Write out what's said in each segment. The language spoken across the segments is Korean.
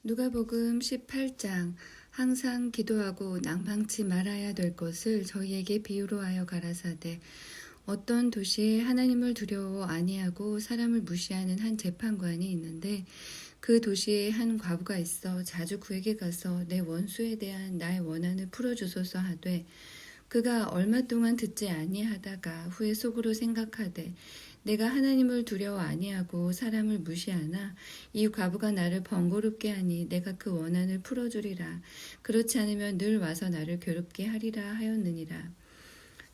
누가복음 18장 항상 기도하고 낭망치 말아야 될 것을 저희에게 비유로 하여 가라사대 어떤 도시에 하나님을 두려워 아니하고 사람을 무시하는 한 재판관이 있는데 그 도시에 한 과부가 있어 자주 그에게 가서 내 원수에 대한 나의 원한을 풀어주소서 하되 그가 얼마 동안 듣지 아니하다가 후에 속으로 생각하되 내가 하나님을 두려워 아니하고 사람을 무시하나 이 과부가 나를 번거롭게 하니 내가 그 원한을 풀어주리라. 그렇지 않으면 늘 와서 나를 괴롭게 하리라 하였느니라.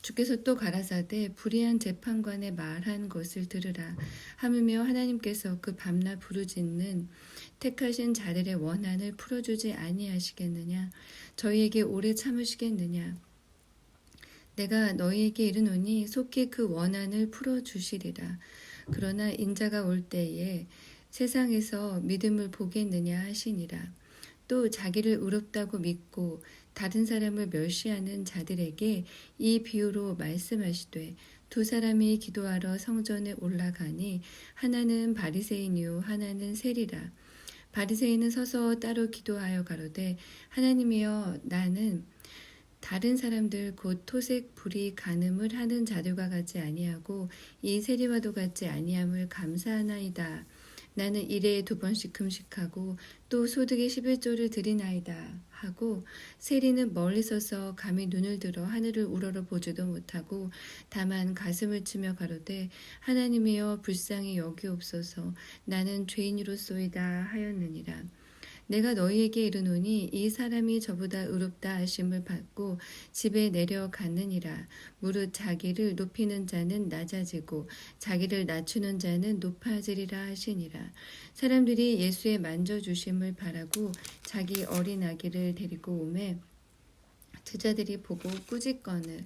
주께서 또 가라사대 불의한 재판관의 말한 것을 들으라. 하물며 하나님께서 그 밤낮 부르짖는 택하신 자들의 원한을 풀어주지 아니하시겠느냐. 저희에게 오래 참으시겠느냐. 내가 너희에게 이르노니 속히 그 원한을 풀어주시리라. 그러나 인자가 올 때에 세상에서 믿음을 보겠느냐 하시니라. 또 자기를 의롭다고 믿고 다른 사람을 멸시하는 자들에게 이 비유로 말씀하시되 두 사람이 기도하러 성전에 올라가니 하나는 바리새인이요 하나는 세리라. 바리새인은 서서 따로 기도하여 가로되 하나님이여 나는 다른 사람들 곧 토색 불의 간음을 하는 자들과 같지 아니하고 이 세리와도 같지 아니함을 감사하나이다. 나는 일에 2번씩 금식하고 또 소득의 11조를 드리나이다 하고 세리는 멀리 서서 감히 눈을 들어 하늘을 우러러 보지도 못하고 다만 가슴을 치며 가로되 하나님이여 불쌍히 여기옵소서 나는 죄인이로소이다 하였느니라. 내가 너희에게 이르노니 이 사람이 저보다 의롭다 하심을 받고 집에 내려갔느니라. 무릇 자기를 높이는 자는 낮아지고 자기를 낮추는 자는 높아지리라 하시니라. 사람들이 예수의 만져주심을 바라고 자기 어린 아기를 데리고 오매 제자들이 보고 꾸짖거늘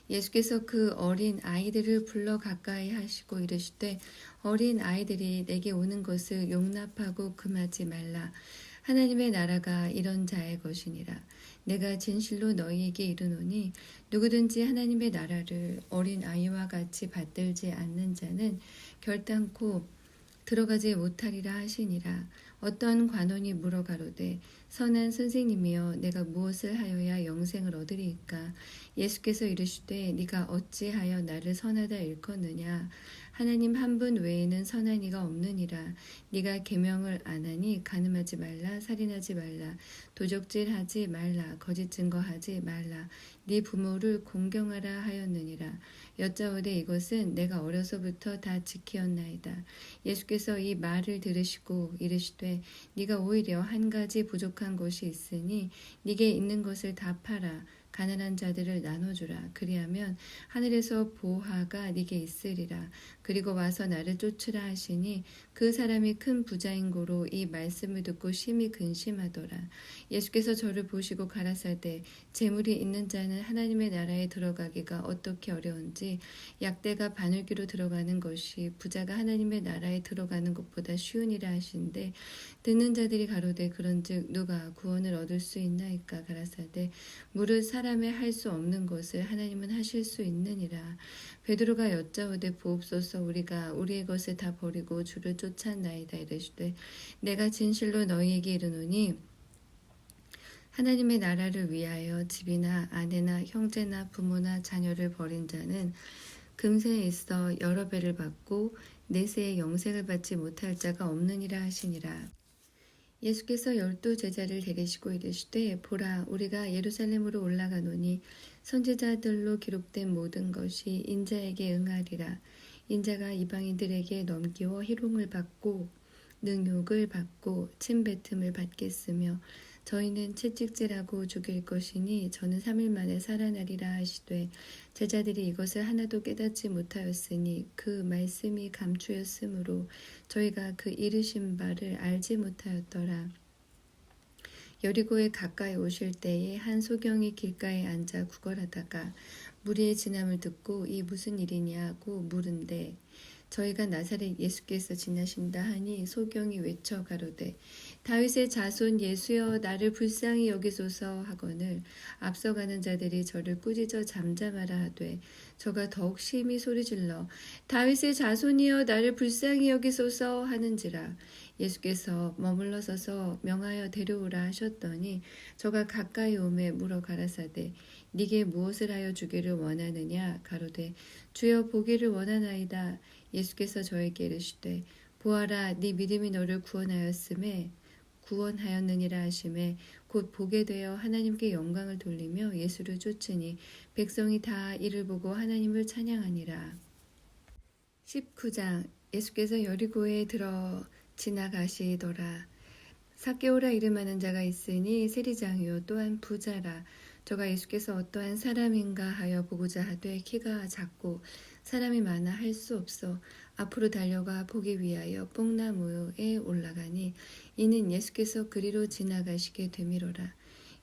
예수께서 그 어린 아이들을 불러 가까이 하시고 이르시되 어린 아이들이 내게 오는 것을 용납하고 금하지 말라. 하나님의 나라가 이런 자의 것이니라. 내가 진실로 너희에게 이르노니 누구든지 하나님의 나라를 어린 아이와 같이 받들지 않는 자는 결단코 들어가지 못하리라 하시니라. 어떤 관원이 물어 가로되 선한 선생님이여 내가 무엇을 하여야 영생을 얻으리이까. 예수께서 이르시되 네가 어찌하여 나를 선하다 일컫느냐. 하나님 한 분 외에는 선한 이가 없느니라. 네가 계명을 안 하니 간음하지 말라, 살인하지 말라, 도적질하지 말라, 거짓 증거하지 말라, 네 부모를 공경하라 하였느니라. 여짜오되 이것은 내가 어려서부터 다 지키었나이다. 예수께서 이 말을 들으시고 이르시되 네가 오히려 한 가지 부족한 것이 있으니 네게 있는 것을 다 팔아 가난한 자들을 나눠주라. 그리하면 하늘에서 보화가 네게 있으리라. 그리고 와서 나를 쫓으라 하시니 그 사람이 큰 부자인 고로 이 말씀을 듣고 심히 근심하더라. 예수께서 저를 보시고 가라사대 재물이 있는 자는 하나님의 나라에 들어가기가 어떻게 어려운지 약대가 바늘귀로 들어가는 것이 부자가 하나님의 나라에 들어가는 것보다 쉬우니라 하신대 듣는 자들이 가로되 그런즉 누가 구원을 얻을 수 있나이까. 가라사대 무릇 사람의 할 수 없는 것을 하나님은 하실 수 있느니라. 베드로가 여짜오되 보옵소서 우리가 우리의 것을 다 버리고 주를 쫓았나이다. 이르시되 내가 진실로 너희에게 이르노니 하나님의 나라를 위하여 집이나 아내나 형제나 부모나 자녀를 버린 자는 금세에 있어 여러 배를 받고 내세에 영생을 받지 못할 자가 없느니라 하시니라. 예수께서 12 제자를 데리시고 이르시되 보라 우리가 예루살렘으로 올라가노니 선지자들로 기록된 모든 것이 인자에게 응하리라. 인자가 이방인들에게 넘기워 희롱을 받고 능욕을 받고 침뱉음을 받겠으며 저희는 채찍질하고 죽일 것이니 저는 3일 만에 살아나리라 하시되 제자들이 이것을 하나도 깨닫지 못하였으니 그 말씀이 감추였으므로 저희가 그 이르신 바를 알지 못하였더라. 여리고에 가까이 오실 때에 한 소경이 길가에 앉아 구걸하다가 무리의 진함을 듣고 이 무슨 일이냐고 물은데 저희가 나사렛 예수께서 지나신다 하니 소경이 외쳐 가로되 다윗의 자손 예수여 나를 불쌍히 여기소서 하거늘 앞서가는 자들이 저를 꾸짖어 잠잠하라 하되 저가 더욱 심히 소리질러 다윗의 자손이여 나를 불쌍히 여기소서 하는지라. 예수께서 머물러 서서 명하여 데려오라 하셨더니 저가 가까이 오매 물어 가라사대 네게 무엇을 하여 주기를 원하느냐 가로되 주여 보기를 원하나이다. 예수께서 저에게 이르시되 보아라 네 믿음이 너를 구원하였느니라 하시매 곧 보게 되어 하나님께 영광을 돌리며 예수를 쫓으니 백성이 다 이를 보고 하나님을 찬양하니라. 19장. 예수께서 여리고에 들어 지나가시더라. 삭개오라 이름하는 자가 있으니 세리장이요 또한 부자라. 저가 예수께서 어떠한 사람인가 하여 보고자 하되 키가 작고 사람이 많아 할 수 없어 앞으로 달려가 보기 위하여 뽕나무에 올라가니 이는 예수께서 그리로 지나가시게 되미로라.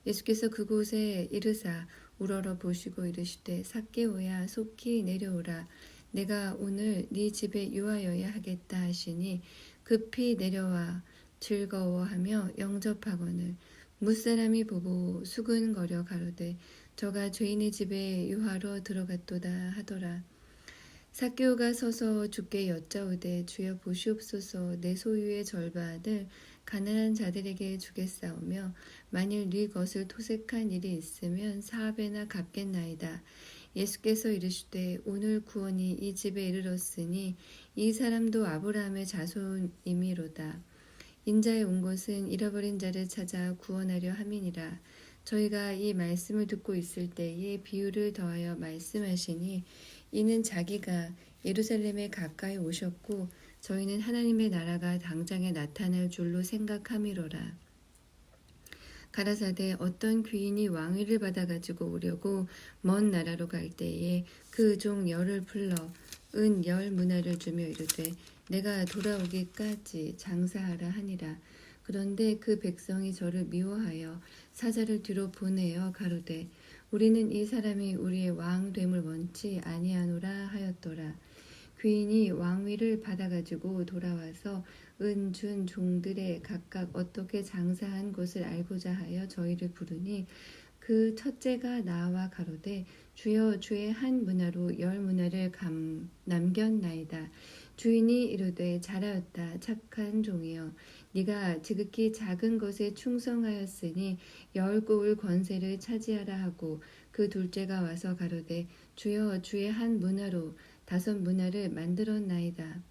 예수께서 그곳에 이르사 우러러 보시고 이르시되 삭개오야 속히 내려오라. 내가 오늘 네 집에 유하여야 하겠다 하시니 급히 내려와 즐거워하며 영접하거늘 무사람이 보고 수근거려 가로되 저가 죄인의 집에 유하러 들어갔도다 하더라. 삭개오가 서서 주께 여짜오되 주여 보시옵소서 내 소유의 절반을 가난한 자들에게 주겠사오며 만일 네 것을 토색한 일이 있으면 4배나 갚겠나이다. 예수께서 이르시되 오늘 구원이 이 집에 이르렀으니 이 사람도 아브라함의 자손이미로다. 인자에 온 것은 잃어버린 자를 찾아 구원하려 함이니라. 저희가 이 말씀을 듣고 있을 때에 비유를 더하여 말씀하시니 이는 자기가 예루살렘에 가까이 오셨고 저희는 하나님의 나라가 당장에 나타날 줄로 생각함이로라. 가라사대 어떤 귀인이 왕위를 받아가지고 오려고 먼 나라로 갈 때에 그 종 열을 불러 은 10문화를 주며 이르되 내가 돌아오기까지 장사하라 하니라. 그런데 그 백성이 저를 미워하여 사자를 뒤로 보내어 가로되 우리는 이 사람이 우리의 왕됨을 원치 아니하노라 하였더라. 귀인이 왕위를 받아가지고 돌아와서 은 준 종들의 각각 어떻게 장사한 것을 알고자 하여 저희를 부르니 그 첫째가 나와 가로되 주여 주의 한 문화로 10문화를 남겼나이다. 주인이 이르되 잘하였다 착한 종이여 네가 지극히 작은 것에 충성하였으니 10고울 권세를 차지하라 하고 그 둘째가 와서 가로되 주여 주의 한 문화로 5문화를 만들었나이다.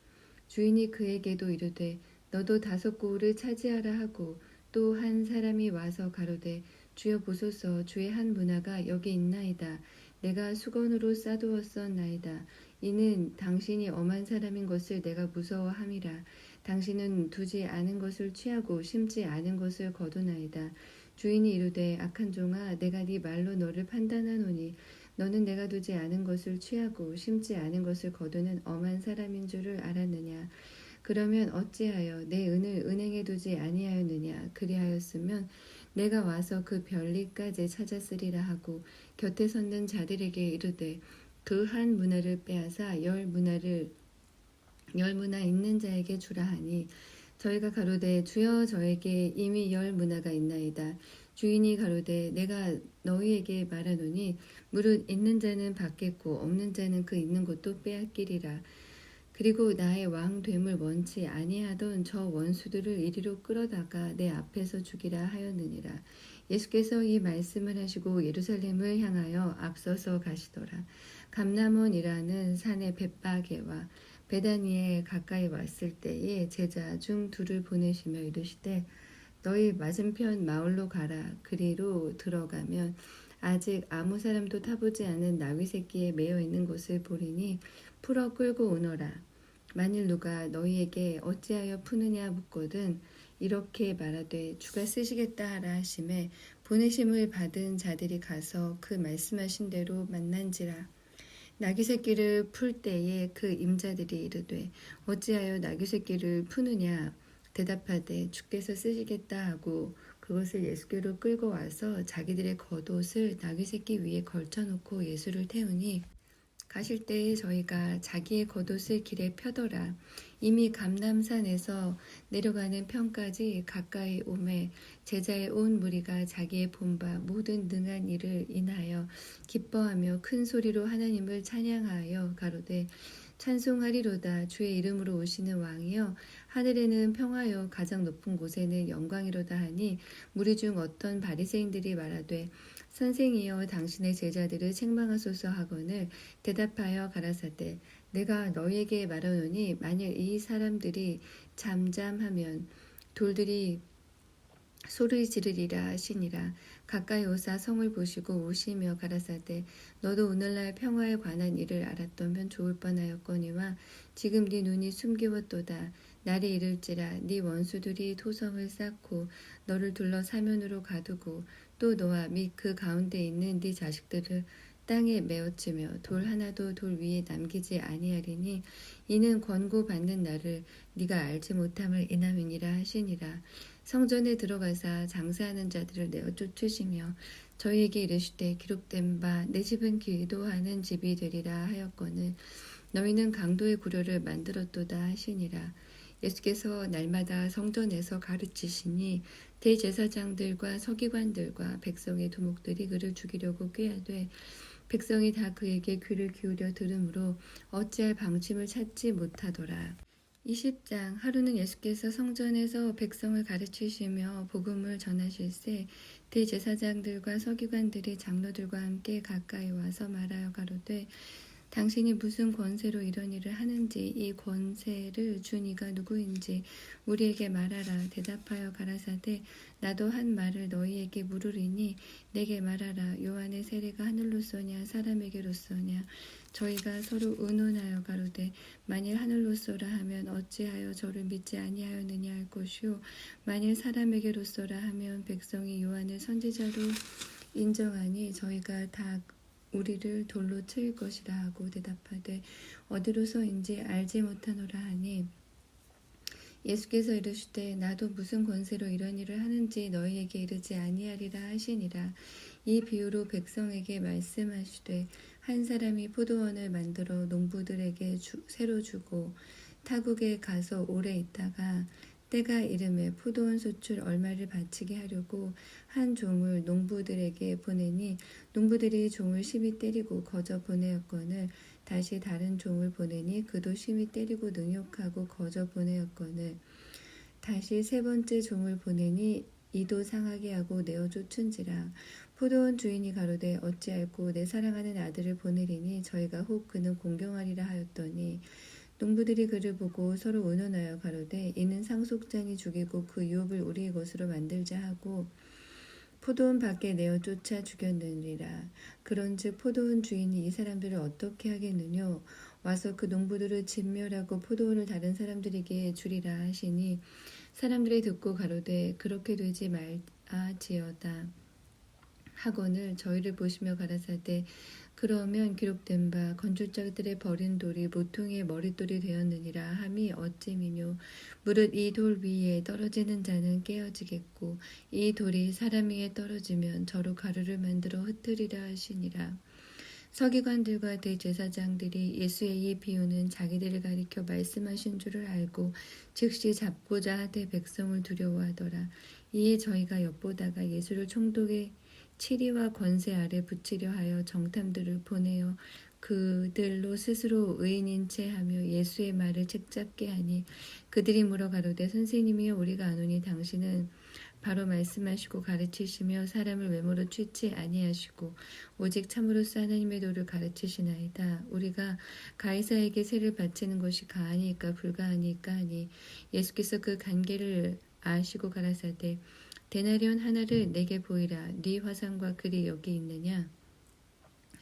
주인이 그에게도 이르되 너도 5고울을 차지하라 하고 또 한 사람이 와서 가로되 주여 보소서 주의 한 문화가 여기 있나이다. 내가 수건으로 싸두었었나이다. 이는 당신이 엄한 사람인 것을 내가 무서워함이라. 당신은 두지 않은 것을 취하고 심지 않은 것을 거두나이다. 주인이 이르되 악한 종아 내가 네 말로 너를 판단하노니 너는 내가 두지 않은 것을 취하고 심지 않은 것을 거두는 엄한 사람인 줄을 알았느냐. 그러면 어찌하여 내 은을 은행에 두지 아니하였느냐. 그리하였으면 내가 와서 그 별리까지 찾았으리라 하고 곁에 섰는 자들에게 이르되 그 한 문화를 빼앗아 10문화 있는 자에게 주라 하니 저희가 가로되 주여 저에게 이미 10문화가 있나이다. 주인이 가로되 내가 너희에게 말하노니 무릇 있는 자는 받겠고 없는 자는 그 있는 것도 빼앗기리라. 그리고 나의 왕됨을 원치 아니하던 저 원수들을 이리로 끌어다가 내 앞에서 죽이라 하였느니라. 예수께서 이 말씀을 하시고 예루살렘을 향하여 앞서서 가시더라. 감람원이라는 산의 벳바게와 베다니에 가까이 왔을 때에 제자 중 둘을 보내시며 이르시되 너희 맞은편 마을로 가라. 그리로 들어가면 아직 아무 사람도 타보지 않은 나귀 새끼에 매여 있는 것을 보리니 풀어 끌고 오너라. 만일 누가 너희에게 어찌하여 푸느냐 묻거든 이렇게 말하되 주가 쓰시겠다 하라 하심에 보내심을 받은 자들이 가서 그 말씀하신 대로 만난지라. 나귀 새끼를 풀 때에 그 임자들이 이르되 어찌하여 나귀 새끼를 푸느냐 대답하되 주께서 쓰시겠다 하고 그것을 예수께로 끌고 와서 자기들의 겉옷을 나귀 새끼 위에 걸쳐놓고 예수를 태우니 가실 때에 저희가 자기의 겉옷을 길에 펴더라. 이미 감람산에서 내려가는 편까지 가까이 오매 제자의 온 무리가 자기의 본바 모든 능한 일을 인하여 기뻐하며 큰 소리로 하나님을 찬양하여 가로되 찬송하리로다. 주의 이름으로 오시는 왕이여, 하늘에는 평화여 가장 높은 곳에는 영광이로다 하니, 무리 중 어떤 바리새인들이 말하되 선생이여 당신의 제자들을 책망하소서 하거늘 대답하여 가라사대 내가 너희에게 말하노니 만일 이 사람들이 잠잠하면 돌들이 소리 지르리라 하시니라. 가까이 오사 성을 보시고 오시며 가라사대 너도 오늘날 평화에 관한 일을 알았다면 좋을 뻔하였거니와 지금 네 눈이 숨기웠도다. 날이 이를지라 네 원수들이 토성을 쌓고 너를 둘러 사면으로 가두고 또 너와 및 그 가운데 있는 네 자식들을 땅에 메어치며 돌 하나도 돌 위에 남기지 아니하리니 이는 권고받는 나를 네가 알지 못함을 인함이니라 하시니라. 성전에 들어가사 장사하는 자들을 내어 쫓으시며 저희에게 이르시되 기록된 바 내 집은 기도하는 집이 되리라 하였거늘 너희는 강도의 구려를 만들었도다 하시니라. 예수께서 날마다 성전에서 가르치시니 대제사장들과 서기관들과 백성의 두목들이 그를 죽이려고 꾀하되 백성이 다 그에게 귀를 기울여 들으므로 어찌할 방침을 찾지 못하더라. 20장 하루는 예수께서 성전에서 백성을 가르치시며 복음을 전하실새 대제사장들과 서기관들이 장로들과 함께 가까이 와서 말하여 가로되 당신이 무슨 권세로 이런 일을 하는지 이 권세를 준 이가 누구인지 우리에게 말하라. 대답하여 가라사대 나도 한 말을 너희에게 물으리니 내게 말하라. 요한의 세례가 하늘로서냐 사람에게로서냐. 저희가 서로 의논하여 가로되 만일 하늘로서라 하면 어찌하여 저를 믿지 아니하였느냐 할 것이요 만일 사람에게로서라 하면 백성이 요한을 선지자로 인정하니 저희가 다 우리를 돌로 칠 것이라 하고 대답하되 어디로서인지 알지 못하노라 하니 예수께서 이르시되 나도 무슨 권세로 이런 일을 하는지 너희에게 이르지 아니하리라 하시니라. 이 비유로 백성에게 말씀하시되 한 사람이 포도원을 만들어 농부들에게 새로 주고 타국에 가서 오래 있다가 때가 이름에 포도원 소출 얼마를 바치게 하려고 한 종을 농부들에게 보내니 농부들이 종을 심히 때리고 거저 보내었거늘 다시 다른 종을 보내니 그도 심히 때리고 능욕하고 거저 보내었거늘 다시 세 번째 종을 보내니 이도 상하게 하고 내어 쫓은지라. 포도원 주인이 가로되 어찌할꼬 내 사랑하는 아들을 보내리니 저희가 혹 그는 공경하리라 하였더니 농부들이 그를 보고 서로 의논하여 가로되 이는 상속장이 죽이고 그 유업을 우리의 것으로 만들자 하고 포도원 밖에 내어 쫓아 죽였느니라. 그런즉 포도원 주인이 이 사람들을 어떻게 하겠느뇨. 와서 그 농부들을 진멸하고 포도원을 다른 사람들에게 주리라 하시니 사람들이 듣고 가로되 그렇게 되지 말아지어다 하거늘 저희를 보시며 가라사대 그러면 기록된 바 건축자들의 버린 돌이 모퉁이의 머릿돌이 되었느니라 함이 어찌미뇨. 무릇 이 돌 위에 떨어지는 자는 깨어지겠고 이 돌이 사람 위에 떨어지면 저로 가루를 만들어 흩으리라 하시니라. 서기관들과 대제사장들이 예수의 이 비유는 자기들을 가리켜 말씀하신 줄을 알고 즉시 잡고자 하되 백성을 두려워하더라. 이에 저희가 엿보다가 예수를 총독의 치리와 권세 아래 붙이려 하여 정탐들을 보내어 그들로 스스로 의인인 채 하며 예수의 말을 책잡게 하니 그들이 물어 가로되 선생님이여 우리가 아노니 당신은 바로 말씀하시고 가르치시며 사람을 외모로 취치 아니하시고 오직 참으로서 하나님의 도를 가르치시나이다. 우리가 가이사에게 세를 바치는 것이 가하니까 불가하니까 하니 예수께서 그 관계를 아시고 가라사대 데나리온 하나를 내게 보이라. 네 화상과 글이 여기 있느냐.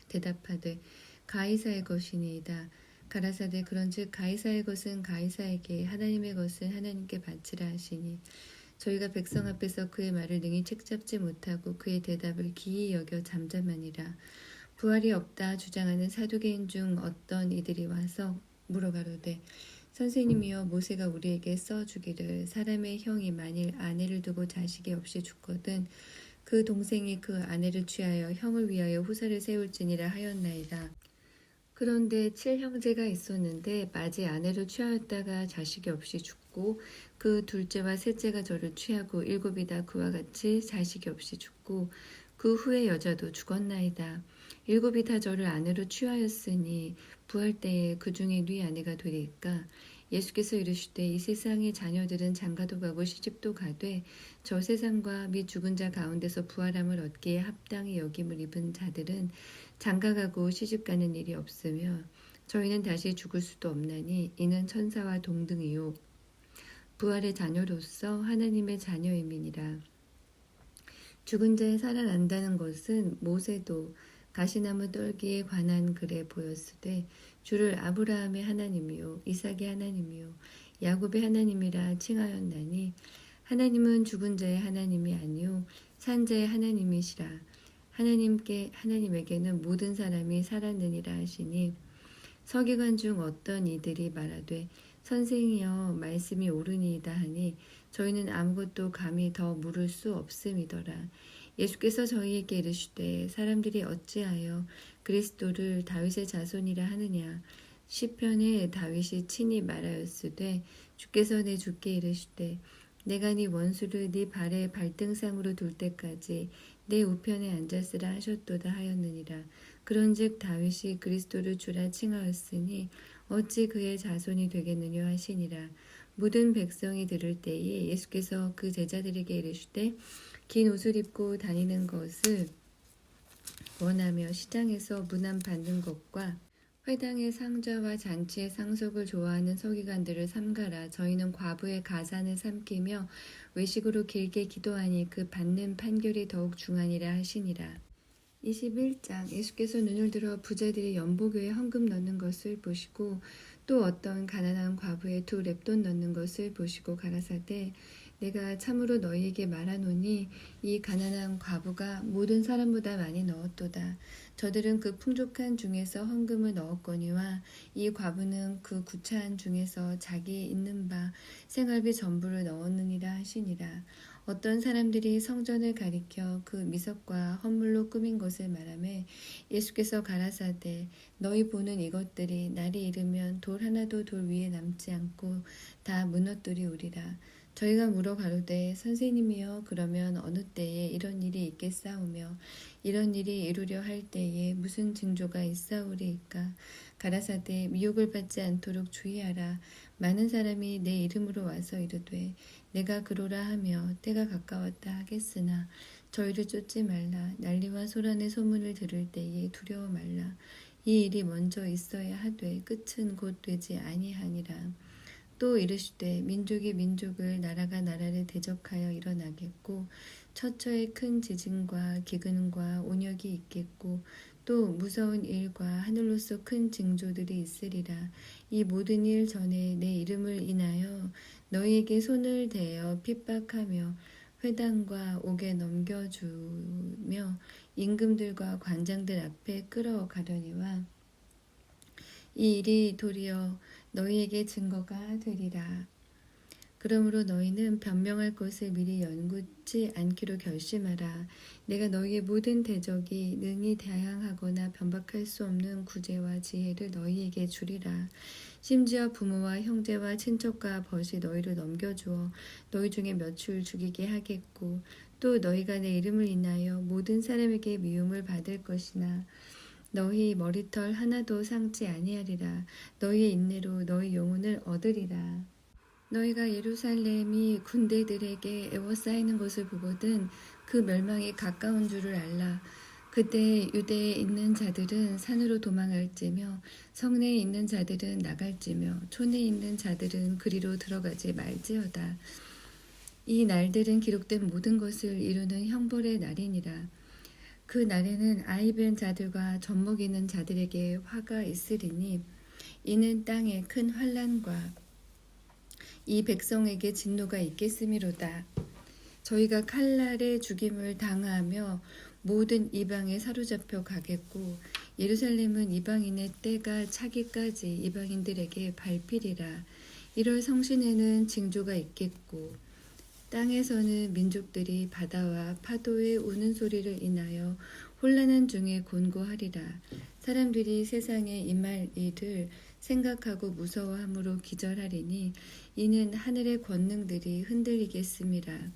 대답하되 가이사의 것이니이다. 가라사대 그런즉 가이사의 것은 가이사에게 하나님의 것은 하나님께 바치라 하시니 저희가 백성 앞에서 그의 말을 능히 책잡지 못하고 그의 대답을 기이 여겨 잠잠하니라. 부활이 없다 주장하는 사두개인 중 어떤 이들이 와서 물어가로되 선생님이여 모세가 우리에게 써주기를 사람의 형이 만일 아내를 두고 자식이 없이 죽거든 그 동생이 그 아내를 취하여 형을 위하여 후사를 세울지니라 하였나이다. 그런데 7형제가 있었는데 맞이 아내를 취하였다가 자식이 없이 죽고 그 둘째와 셋째가 저를 취하고 일곱이 다 그와 같이 자식이 없이 죽고 그 후에 여자도 죽었나이다. 일곱이 다 저를 아내로 취하였으니 부할 때에 그 중에 네 아내가 되리까. 예수께서 이르시되 이 세상의 자녀들은 장가도 가고 시집도 가되 저 세상과 및 죽은 자 가운데서 부활함을 얻기에 합당히 여김을 입은 자들은 장가가고 시집가는 일이 없으며 저희는 다시 죽을 수도 없나니 이는 천사와 동등이요 부활의 자녀로서 하나님의 자녀임이니라. 죽은 자의 살아난다는 것은 모세도 가시나무 떨기에 관한 글에 보였으되 주를 아브라함의 하나님이요 이삭의 하나님이요 야곱의 하나님이라 칭하였나니 하나님은 죽은 자의 하나님이 아니요 산 자의 하나님이시라. 하나님에게는 모든 사람이 살았느니라 하시니 서기관 중 어떤 이들이 말하되 선생이여 말씀이 옳으니이다 하니 저희는 아무것도 감히 더 물을 수 없음이더라. 예수께서 저희에게 이르시되 사람들이 어찌하여 그리스도를 다윗의 자손이라 하느냐. 시편에 다윗이 친히 말하였으되 주께서 내 주께 이르시되 내가 네 원수를 네 발의 발등상으로 둘 때까지 내 우편에 앉았으라 하셨도다 하였느니라. 그런즉 다윗이 그리스도를 주라 칭하였으니 어찌 그의 자손이 되겠느냐 하시니라. 모든 백성이 들을 때에 예수께서 그 제자들에게 이르시되 긴 옷을 입고 다니는 것을 원하며 시장에서 문안 받는 것과 회당의 상좌와 잔치의 상속을 좋아하는 서기관들을 삼가라. 저희는 과부의 가산을 삼키며 외식으로 길게 기도하니 그 받는 판결이 더욱 중하니라 하시니라. 21장 예수께서 눈을 들어 부자들이 연복교에 헌금 넣는 것을 보시고 또 어떤 가난한 과부의 2렙돈 넣는 것을 보시고 가라사대 내가 참으로 너희에게 말하노니 이 가난한 과부가 모든 사람보다 많이 넣었도다. 저들은 그 풍족한 중에서 헌금을 넣었거니와 이 과부는 그 구차한 중에서 자기 있는 바 생활비 전부를 넣었느니라 하시니라. 어떤 사람들이 성전을 가리켜 그 미석과 헌물로 꾸민 것을 말하며 예수께서 가라사대 너희 보는 이것들이 날이 이르면 돌 하나도 돌 위에 남지 않고 다 무너뜨리우리라. 저희가 물어 가로되 선생님이여 그러면 어느 때에 이런 일이 있겠사오며 이런 일이 이루려 할 때에 무슨 징조가 있사오리이까. 가라사대 미혹을 받지 않도록 주의하라. 많은 사람이 내 이름으로 와서 이르되 내가 그로라 하며 때가 가까웠다 하겠으나 저희를 쫓지 말라. 난리와 소란의 소문을 들을 때에 두려워 말라. 이 일이 먼저 있어야 하되 끝은 곧 되지 아니하니라. 또 이르시되 민족이 민족을 나라가 나라를 대적하여 일어나겠고 처처에 큰 지진과 기근과 온역이 있겠고 또 무서운 일과 하늘로서 큰 징조들이 있으리라. 이 모든 일 전에 내 이름을 인하여 너희에게 손을 대어 핍박하며 회당과 옥에 넘겨주며 임금들과 관장들 앞에 끌어가려니와 이 일이 도리어 너희에게 증거가 되리라. 그러므로 너희는 변명할 것을 미리 연구치 않기로 결심하라. 내가 너희의 모든 대적이 능히 다양하거나 변박할 수 없는 구제와 지혜를 너희에게 주리라. 심지어 부모와 형제와 친척과 벗이 너희를 넘겨주어 너희 중에 몇을 죽이게 하겠고 또 너희가 내 이름을 인하여 모든 사람에게 미움을 받을 것이나 너희 머리털 하나도 상지 아니하리라. 너희의 인내로 너희 영혼을 얻으리라. 너희가 예루살렘이 군대들에게 에워싸이는 것을 보거든 그 멸망이 가까운 줄을 알라. 그때 유대에 있는 자들은 산으로 도망할지며 성내에 있는 자들은 나갈지며 촌에 있는 자들은 그리로 들어가지 말지어다. 이 날들은 기록된 모든 것을 이루는 형벌의 날이니라. 그 날에는 아이 뵌 자들과 젖먹이는 자들에게 화가 있으리니 이는 땅에 큰 환난과 이 백성에게 진노가 있겠음이로다. 저희가 칼날의 죽임을 당하며 모든 이방에 사로잡혀 가겠고 예루살렘은 이방인의 때가 차기까지 이방인들에게 밟히리라. 1월 성신에는 징조가 있겠고 땅에서는 민족들이 바다와 파도의 우는 소리를 인하여 혼란한 중에 곤고하리라. 사람들이 세상에 임할 일을 생각하고 무서워함으로 기절하리니 이는 하늘의 권능들이 흔들리겠음이라.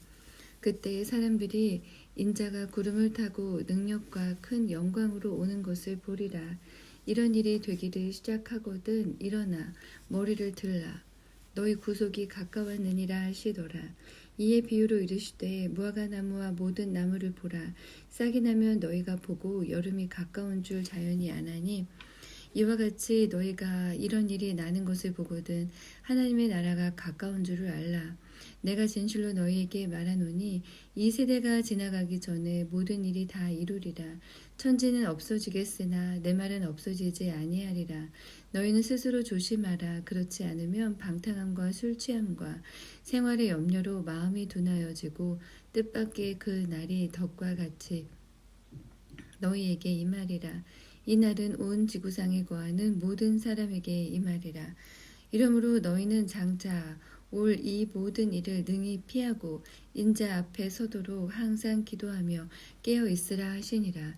그때 사람들이 인자가 구름을 타고 능력과 큰 영광으로 오는 것을 보리라. 이런 일이 되기를 시작하거든 일어나 머리를 들라. 너희 구속이 가까웠느니라 하시더라. 이에 비유로 이르시되 무화과 나무와 모든 나무를 보라. 싹이 나면 너희가 보고 여름이 가까운 줄 자연히 아나니 이와 같이 너희가 이런 일이 나는 것을 보거든 하나님의 나라가 가까운 줄을 알라. 내가 진실로 너희에게 말하노니 이 세대가 지나가기 전에 모든 일이 다 이루리라. 천지는 없어지겠으나 내 말은 없어지지 아니하리라. 너희는 스스로 조심하라. 그렇지 않으면 방탕함과 술 취함과 생활의 염려로 마음이 둔하여지고 뜻밖의 그 날이 덕과 같이 너희에게 임하리라. 이 날은 온 지구상에 거하는 모든 사람에게 임하리라. 이러므로 너희는 장차 올 이 모든 일을 능히 피하고 인자 앞에 서도록 항상 기도하며 깨어 있으라 하시니라.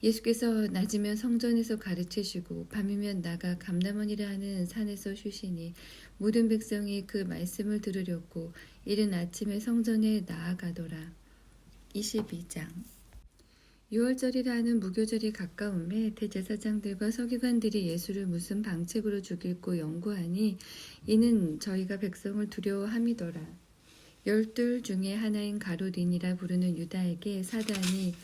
예수께서 낮이면 성전에서 가르치시고 밤이면 나가 감람원이라 하는 산에서 쉬시니 모든 백성이 그 말씀을 들으려고 이른 아침에 성전에 나아가더라. 22장. 유월절이라는 무교절이 가까움에 대제사장들과 서기관들이 예수를 무슨 방책으로 죽일고 연구하니 이는 저희가 백성을 두려워함이더라. 12 중에 하나인 가룟인이라 부르는 유다에게 사단이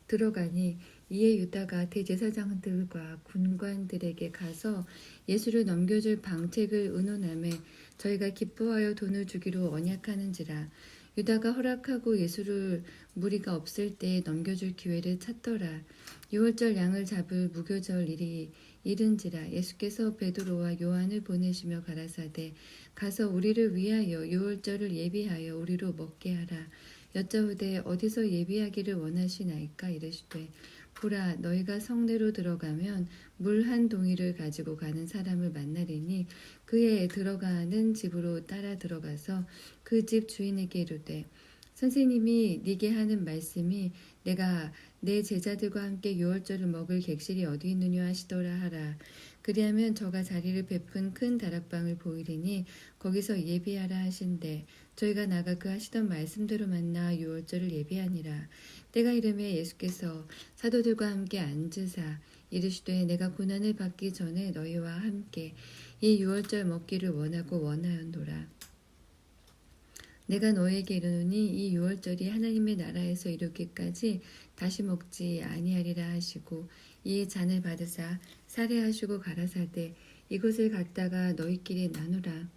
들어가니 이에 유다가 대제사장들과 군관들에게 가서 예수를 넘겨줄 방책을 의논하매 저희가 기뻐하여 돈을 주기로 언약하는지라. 유다가 허락하고 예수를 무리가 없을 때에 넘겨줄 기회를 찾더라. 유월절 양을 잡을 무교절 일이 이른지라. 예수께서 베드로와 요한을 보내시며 가라사대 가서 우리를 위하여 유월절을 예비하여 우리로 먹게 하라. 여짜오되 어디서 예비하기를 원하시나이까 이르시되 보라 너희가 성내로 들어가면 물 한 동이를 가지고 가는 사람을 만나리니 그의 들어가는 집으로 따라 들어가서 그 집 주인에게 이르되 선생님이 네게 하는 말씀이 내가 내 제자들과 함께 유월절을 먹을 객실이 어디 있느냐 하시더라 하라. 그리하면 저가 자리를 베푼 큰 다락방을 보이리니 거기서 예비하라 하신대 저희가 나가 그 하시던 말씀대로 만나 유월절을 예비하니라. 때가 이름에 예수께서 사도들과 함께 앉으사 이르시되 내가 고난을 받기 전에 너희와 함께 이 유월절 먹기를 원하고 원하였노라. 내가 너희에게 이르노니 이 유월절이 하나님의 나라에서 이르기까지 다시 먹지 아니하리라 하시고 이에 잔을 받으사 살해하시고 가라사대 이것을 갖다가 너희끼리 나누라.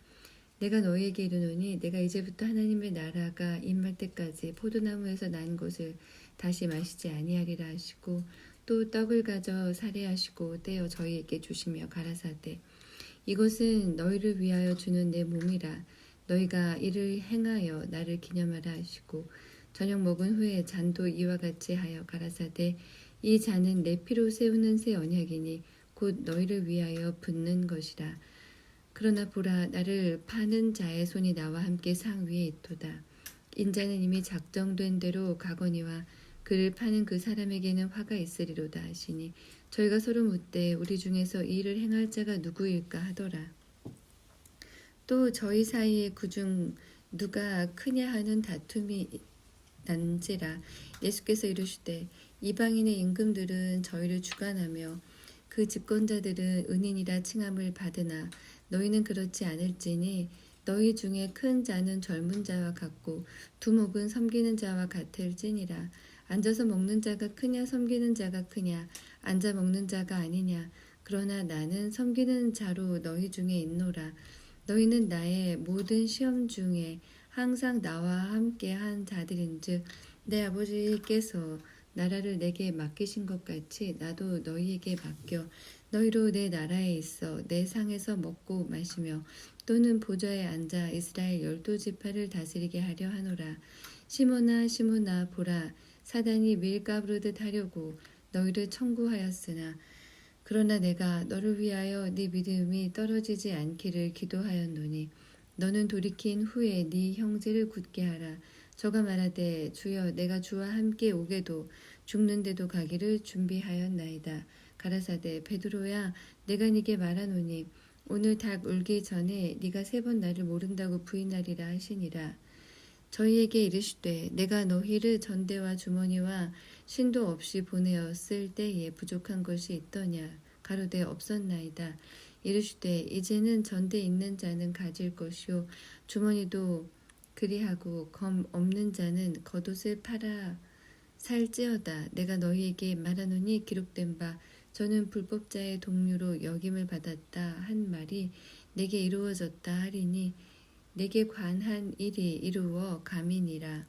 내가 너희에게 이르노니 내가 이제부터 하나님의 나라가 임할 때까지 포도나무에서 난 것을 다시 마시지 아니하리라 하시고 또 떡을 가져 살해하시고 떼어 저희에게 주시며 가라사대 이것은 너희를 위하여 주는 내 몸이라. 너희가 이를 행하여 나를 기념하라 하시고 저녁 먹은 후에 잔도 이와 같이 하여 가라사대 이 잔은 내 피로 세우는 새 언약이니 곧 너희를 위하여 붓는 것이라. 그러나 보라 나를 파는 자의 손이 나와 함께 상 위에 있도다. 인자는 이미 작정된 대로 가거니와 그를 파는 그 사람에게는 화가 있으리로다 하시니 저희가 서로 묻되 우리 중에서 이 일을 행할 자가 누구일까 하더라. 또 저희 사이에 그중 누가 크냐 하는 다툼이 난지라. 예수께서 이르시되 이방인의 임금들은 저희를 주관하며 그 집권자들은 은인이라 칭함을 받으나 너희는 그렇지 않을지니 너희 중에 큰 자는 젊은 자와 같고 두목은 섬기는 자와 같을지니라. 앉아서 먹는 자가 크냐 섬기는 자가 크냐 앉아 먹는 자가 아니냐. 그러나 나는 섬기는 자로 너희 중에 있노라. 너희는 나의 모든 시험 중에 항상 나와 함께 한 자들인즉 내 아버지께서 나라를 내게 맡기신 것 같이 나도 너희에게 맡겨 너희로 내 나라에 있어 내 상에서 먹고 마시며 또는 보좌에 앉아 이스라엘 12지파를 다스리게 하려 하노라. 시몬아 시몬아 보라 사단이 밀 까부르듯 하려고 너희를 청구하였으나 그러나 내가 너를 위하여 네 믿음이 떨어지지 않기를 기도하였노니 너는 돌이킨 후에 네 형제를 굳게 하라. 저가 말하되 주여 내가 주와 함께 오게도 죽는데도 가기를 준비하였나이다. 가라사대 베드로야 내가 네게 말하노니 오늘 닭 울기 전에 네가 3번 나를 모른다고 부인하리라 하시니라. 저희에게 이르시되 내가 너희를 전대와 주머니와 신도 없이 보내었을 때에 부족한 것이 있더냐. 가로되 없었나이다. 이르시되 이제는 전대 있는 자는 가질 것이요 주머니도 그리하고 검 없는 자는 겉옷을 팔아 살찌어다. 내가 너희에게 말하노니 기록된 바 저는 불법자의 동류로 역임을 받았다 한 말이 내게 이루어졌다 하리니 내게 관한 일이 이루어 감이니라.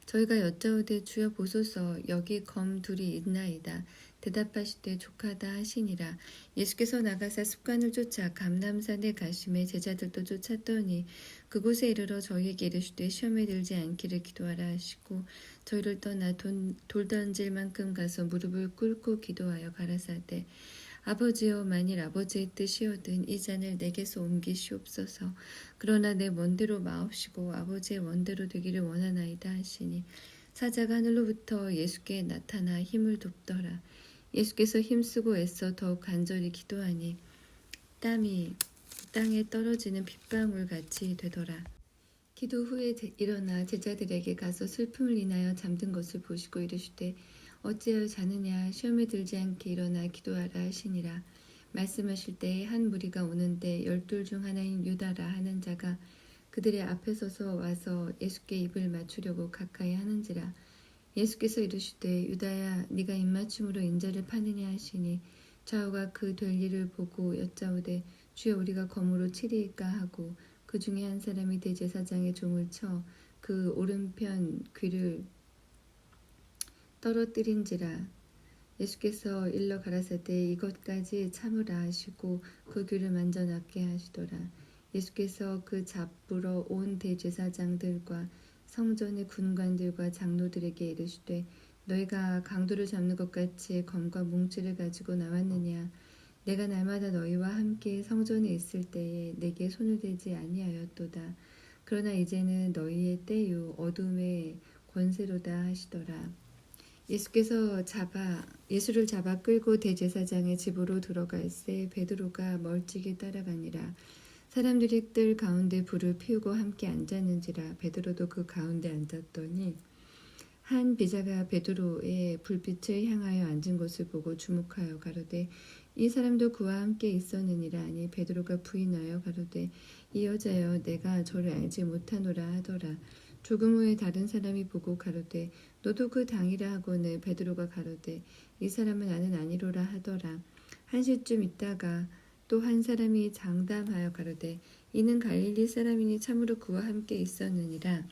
저희가 여짜오되 주여 보소서 여기 검 둘이 있나이다. 대답하시되 족하다 하시니라. 예수께서 나가사 습관을 쫓아 감람산에 가심에 제자들도 쫓았더니 그곳에 이르러 저희에게 이르시되 시험에 들지 않기를 기도하라 하시고 저희를 떠나 돌 던질 만큼 가서 무릎을 꿇고 기도하여 가라사대 아버지여 만일 아버지의 뜻이거든 이 잔을 내게서 옮기시옵소서. 그러나 내 원대로 마옵시고 아버지의 원대로 되기를 원하나이다 하시니 사자가 하늘로부터 예수께 나타나 힘을 돕더라. 예수께서 힘쓰고 애써 더욱 간절히 기도하니 땀이 땅에 떨어지는 빗방울 같이 되더라. 기도 후에 일어나 제자들에게 가서 슬픔을 인하여 잠든 것을 보시고 이르시되 어찌하여 자느냐 시험에 들지 않게 일어나 기도하라 하시니라. 말씀하실 때에 한 무리가 오는데 12 중 하나인 유다라 하는 자가 그들의 앞에 서서 와서 예수께 입을 맞추려고 가까이 하는지라. 예수께서 이르시되 유다야 네가 입맞춤으로 인자를 파느냐 하시니 좌우가 그 될 일을 보고 여짜오되 주여 우리가 검으로 치리이까 하고 그 중에 한 사람이 대제사장의 종을 쳐 그 오른편 귀를 떨어뜨린지라. 예수께서 일러 가라사대 이것까지 참으라 하시고 그 귀를 만져 낫게 하시더라. 예수께서 그 잡으러 온 대제사장들과 성전의 군관들과 장로들에게 이르시되 너희가 강도를 잡는 것 같이 검과 뭉치를 가지고 나왔느냐. 내가 날마다 너희와 함께 성전에 있을 때에 내게 손을 대지 아니하였도다. 그러나 이제는 너희의 때요 어둠의 권세로다 하시더라. 예수를 잡아 끌고 대제사장의 집으로 들어갈새 베드로가 멀찍이 따라가니라. 사람들이 뜰 가운데 불을 피우고 함께 앉았는지라. 베드로도 그 가운데 앉았더니 한 비자가 베드로의 불빛을 향하여 앉은 것을 보고 주목하여 가로되 이 사람도 그와 함께 있었느니라 하니 베드로가 부인하여 가로되 이 여자여 내가 저를 알지 못하노라 하더라. 조금 후에 다른 사람이 보고 가로되 너도 그 당이라 하거늘 베드로가 가로되 이 사람은 나는 아니로라 하더라. 한 시쯤 있다가 또 한 사람이 장담하여 가로되 이는 갈릴리 사람이니 참으로 그와 함께 있었느니라.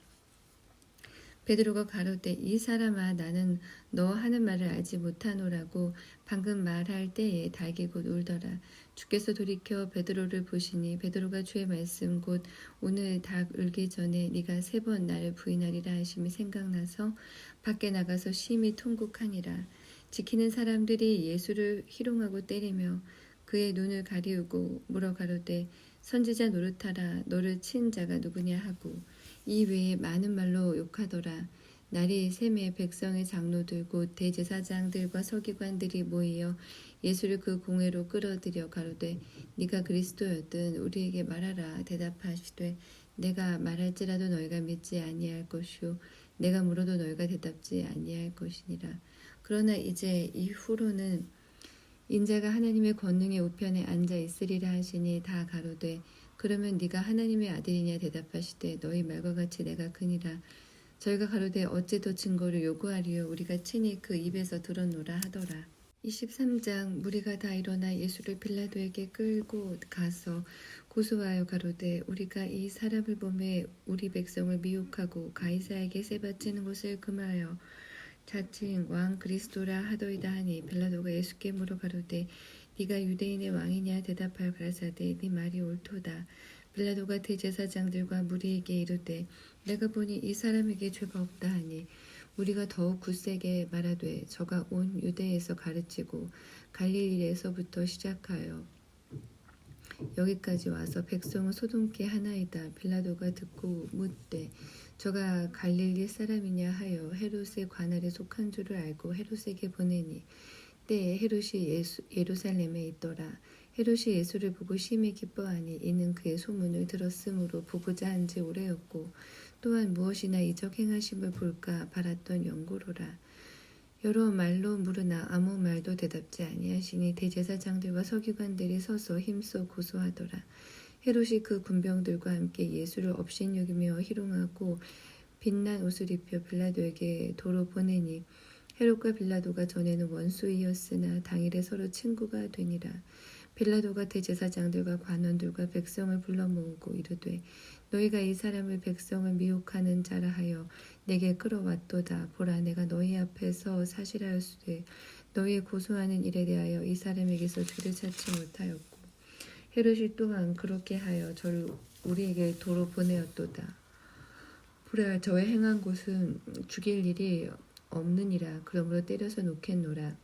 베드로가 가로되 이 사람아 나는 너 하는 말을 알지 못하노라고 방금 말할 때에 닭이 곧 울더라. 주께서 돌이켜 베드로를 보시니 베드로가 주의 말씀 곧 오늘 닭 울기 전에 네가 3번 나를 부인하리라 하심이 생각나서 밖에 나가서 심히 통곡하니라. 지키는 사람들이 예수를 희롱하고 때리며 그의 눈을 가리우고 물어 가로되 선지자 노릇하라 너를 친 자가 누구냐 하고 이 외에 많은 말로 욕하더라. 날이 새매 백성의 장로들 곧 대제사장들과 서기관들이 모이어 예수를 그 공회로 끌어들여 가로되 네가 그리스도였든 우리에게 말하라. 대답하시되 내가 말할지라도 너희가 믿지 아니할 것이요 내가 물어도 너희가 대답지 아니할 것이니라. 그러나 이제 이후로는 인자가 하나님의 권능의 우편에 앉아 있으리라 하시니 다 가로되 그러면 네가 하나님의 아들이냐 대답하시되 너희 말과 같이 내가 그니라. 저희가 가로되 어찌 더 증거를 요구하리요 우리가 친히 그 입에서 들었노라 하더라. 23장 무리가 다 일어나 예수를 빌라도에게 끌고 가서 고소하여 가로되 우리가 이 사람을 보매 우리 백성을 미혹하고 가이사에게 세바치는 것을 금하여 자칭 왕 그리스도라 하더이다 하니 빌라도가 예수께 물어 가로되 네가 유대인의 왕이냐 대답하여 가라사대 네 말이 옳도다. 빌라도가 대제사장들과 무리에게 이르되 내가 보니 이 사람에게 죄가 없다 하니 우리가 더욱 굳세게 말하되 저가 온 유대에서 가르치고 갈릴리에서부터 시작하여 여기까지 와서 백성을 소동케 하나이다. 빌라도가 듣고 묻되 저가 갈릴리 사람이냐 하여 헤롯의 관할에 속한 줄을 알고 헤롯에게 보내니 때에 헤롯이 예루살렘에 있더라. 헤롯이 예수를 보고 심히 기뻐하니 이는 그의 소문을 들었으므로 보고자 한 지 오래였고 또한 무엇이나 이적 행하심을 볼까 바랐던 연고로라. 여러 말로 물으나 아무 말도 대답지 아니하시니 대제사장들과 서기관들이 서서 힘써 고소하더라. 헤롯이 그 군병들과 함께 예수를 업신여기며 희롱하고 빛난 옷을 입혀 빌라도에게 도로 보내니 헤롯과 빌라도가 전에는 원수이었으나 당일에 서로 친구가 되니라. 빌라도가 대제사장들과 관원들과 백성을 불러 모으고 이르되 너희가 이 사람을 백성을 미혹하는 자라 하여 내게 끌어왔도다. 보라, 내가 너희 앞에서 사실하였으되 너희의 고소하는 일에 대하여 이 사람에게서 죄를 찾지 못하였고 헤롯이 또한 그렇게 하여 저를 우리에게 도로 보내었도다. 보라, 저의 행한 곳은 죽일 일이 없느니라. 그러므로 때려서 놓겠노라.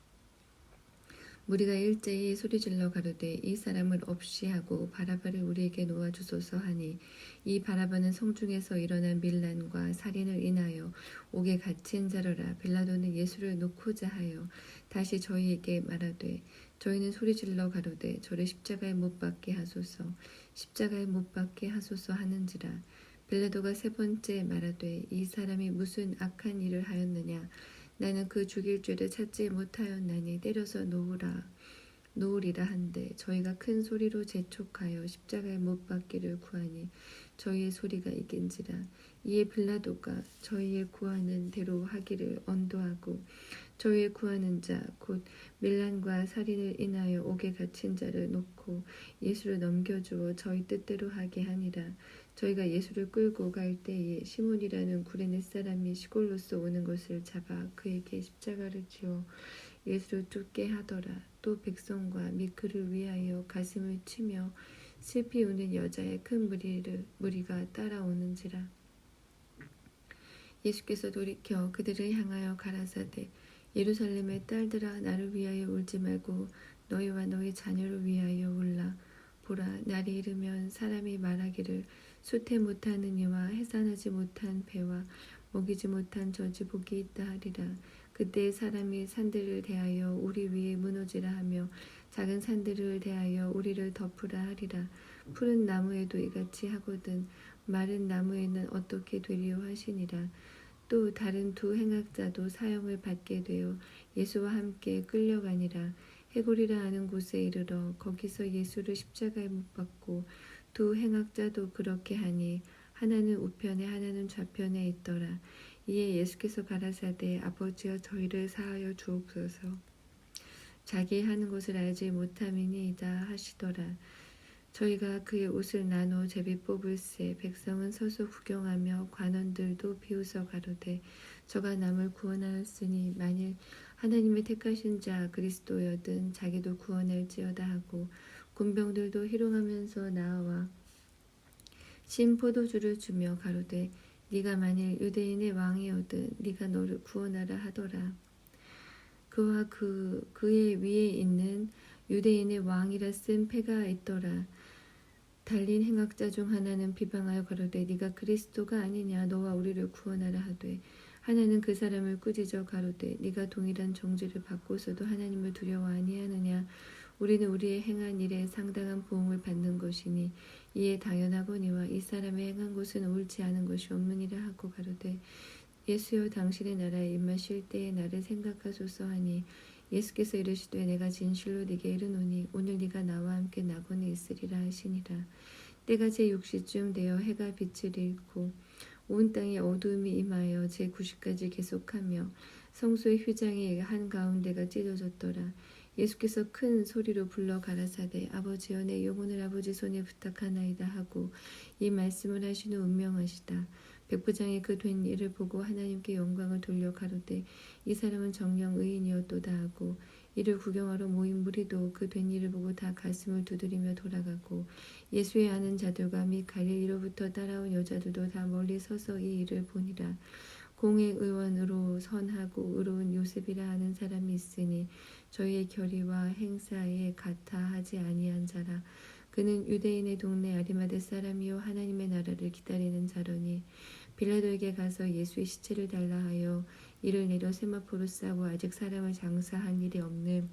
무리가 일제히 소리질러 가로되 이 사람을 없이 하고 바라바를 우리에게 놓아주소서 하니 이 바라바는 성중에서 일어난 밀란과 살인을 인하여 옥에 갇힌 자로라. 빌라도는 예수를 놓고자 하여 다시 저희에게 말하되 저희는 소리질러 가로되 저를 십자가에 못 박게 하소서, 십자가에 못 박게 하소서 하는지라. 빌라도가 세 번째 말하되 이 사람이 무슨 악한 일을 하였느냐. 나는 그 죽일 죄를 찾지 못하였나니 때려서 놓으리라 한데 저희가 큰 소리로 재촉하여 십자가에 못 박기를 구하니 저희의 소리가 이긴지라. 이에 빌라도가 저희의 구하는 대로 하기를 언도하고 저희의 구하는 자 곧 밀란과 살인을 인하여 옥에 갇힌 자를 놓고 예수를 넘겨주어 저희 뜻대로 하게 하니라. 저희가 예수를 끌고 갈 때에 시몬이라는 구레네 사람이 시골로서 오는 것을 잡아 그에게 십자가를 지어 예수를 죽게 하더라. 또 백성과 및 그를 위하여 가슴을 치며 슬피 우는 여자의 큰 무리가 따라오는지라. 예수께서 돌이켜 그들을 향하여 가라사대 예루살렘의 딸들아, 나를 위하여 울지 말고 너희와 너희 자녀를 위하여 울라. 보라, 날이 이르면 사람이 말하기를 수태 못하는 이와 해산하지 못한 배와 먹이지 못한 젖이 복이 있다 하리라. 그때 사람이 산들을 대하여 우리 위에 무너지라 하며 작은 산들을 대하여 우리를 덮으라 하리라. 푸른 나무에도 이같이 하거든 마른 나무에는 어떻게 되리요 하시니라. 또 다른 두 행악자도 사형을 받게 되어 예수와 함께 끌려가니라. 해골이라 하는 곳에 이르러 거기서 예수를 십자가에 못 박고 두 행악자도 그렇게 하니 하나는 우편에 하나는 좌편에 있더라. 이에 예수께서 가라사대 아버지여 저희를 사하여 주옵소서. 자기 하는 것을 알지 못함이니이다 하시더라. 저희가 그의 옷을 나눠 제비 뽑을새 백성은 서서 구경하며 관원들도 비웃어 가로되 저가 남을 구원하였으니 만일 하나님의 택하신 자 그리스도여든 자기도 구원할지어다 하고 군병들도 희롱하면서 나와 신 포도주를 주며 가로되 네가 만일 유대인의 왕이어든 네가 너를 구원하라 하더라. 그와 그의 위에 있는 유대인의 왕이라 쓴 패가 있더라. 달린 행악자 중 하나는 비방하여 가로되 네가 그리스도가 아니냐. 너와 우리를 구원하라 하되 하나는 그 사람을 꾸짖어 가로되 네가 동일한 정죄를 받고서도 하나님을 두려워 아니하느냐. 우리는 우리의 행한 일에 상당한 보응을 받는 것이니 이에 당연하거니와 이 사람의 행한 것은 옳지 않은 것이 없느니라 하고 가로되 예수여 당신의 나라에 임하실 때에 나를 생각하소서 하니 예수께서 이르시되 내가 진실로 네게 이르노니 오늘 네가 나와 함께 낙원에 있으리라 하시니라. 때가 제6시쯤 되어 해가 빛을 잃고 온 땅에 어두움이 임하여 제9시까지 계속하며 성소의 휘장의 한가운데가 찢어졌더라. 예수께서 큰 소리로 불러 가라사대 아버지여 내 영혼을 아버지 손에 부탁하나이다 하고 이 말씀을 하신 후 운명하시다. 백부장이 그 된 일을 보고 하나님께 영광을 돌려 가로되 이 사람은 정녕 의인이었도다 하고 이를 구경하러 모인 무리도 그 된 일을 보고 다 가슴을 두드리며 돌아가고 예수의 아는 자들과 및 갈릴리로부터 따라온 여자들도 다 멀리 서서 이 일을 보니라. 공회 의원으로 선하고 의로운 요셉이라 하는 사람이 있으니 저희의 결의와 행사에 같아 하지 아니한 자라. 그는 유대인의 동네 아리마대 사람이요 하나님의 나라를 기다리는 자러니 빌라도에게 가서 예수의 시체를 달라 하여 이를 내려 세마포로 싸고 아직 사람을 장사한 일이 없는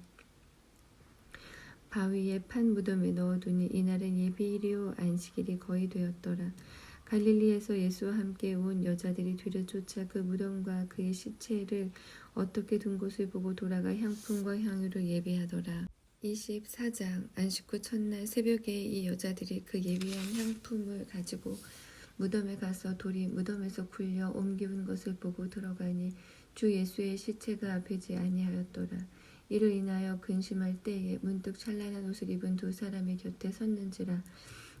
바위에 판 무덤에 넣어두니 이날은 예비일이요 안식일이 거의 되었더라. 갈릴리에서 예수와 함께 온 여자들이 뒤를 쫓아 그 무덤과 그의 시체를 어떻게 둔 곳을 보고 돌아가 향품과 향유를 예비하더라. 24장 안식 후 첫날 새벽에 이 여자들이 그 예비한 향품을 가지고 무덤에 가서 돌이 무덤에서 굴려 옮기운 것을 보고 들어가니 주 예수의 시체가 앞이지 아니하였더라. 이를 인하여 근심할 때에 문득 찬란한 옷을 입은 두 사람의 곁에 섰는지라.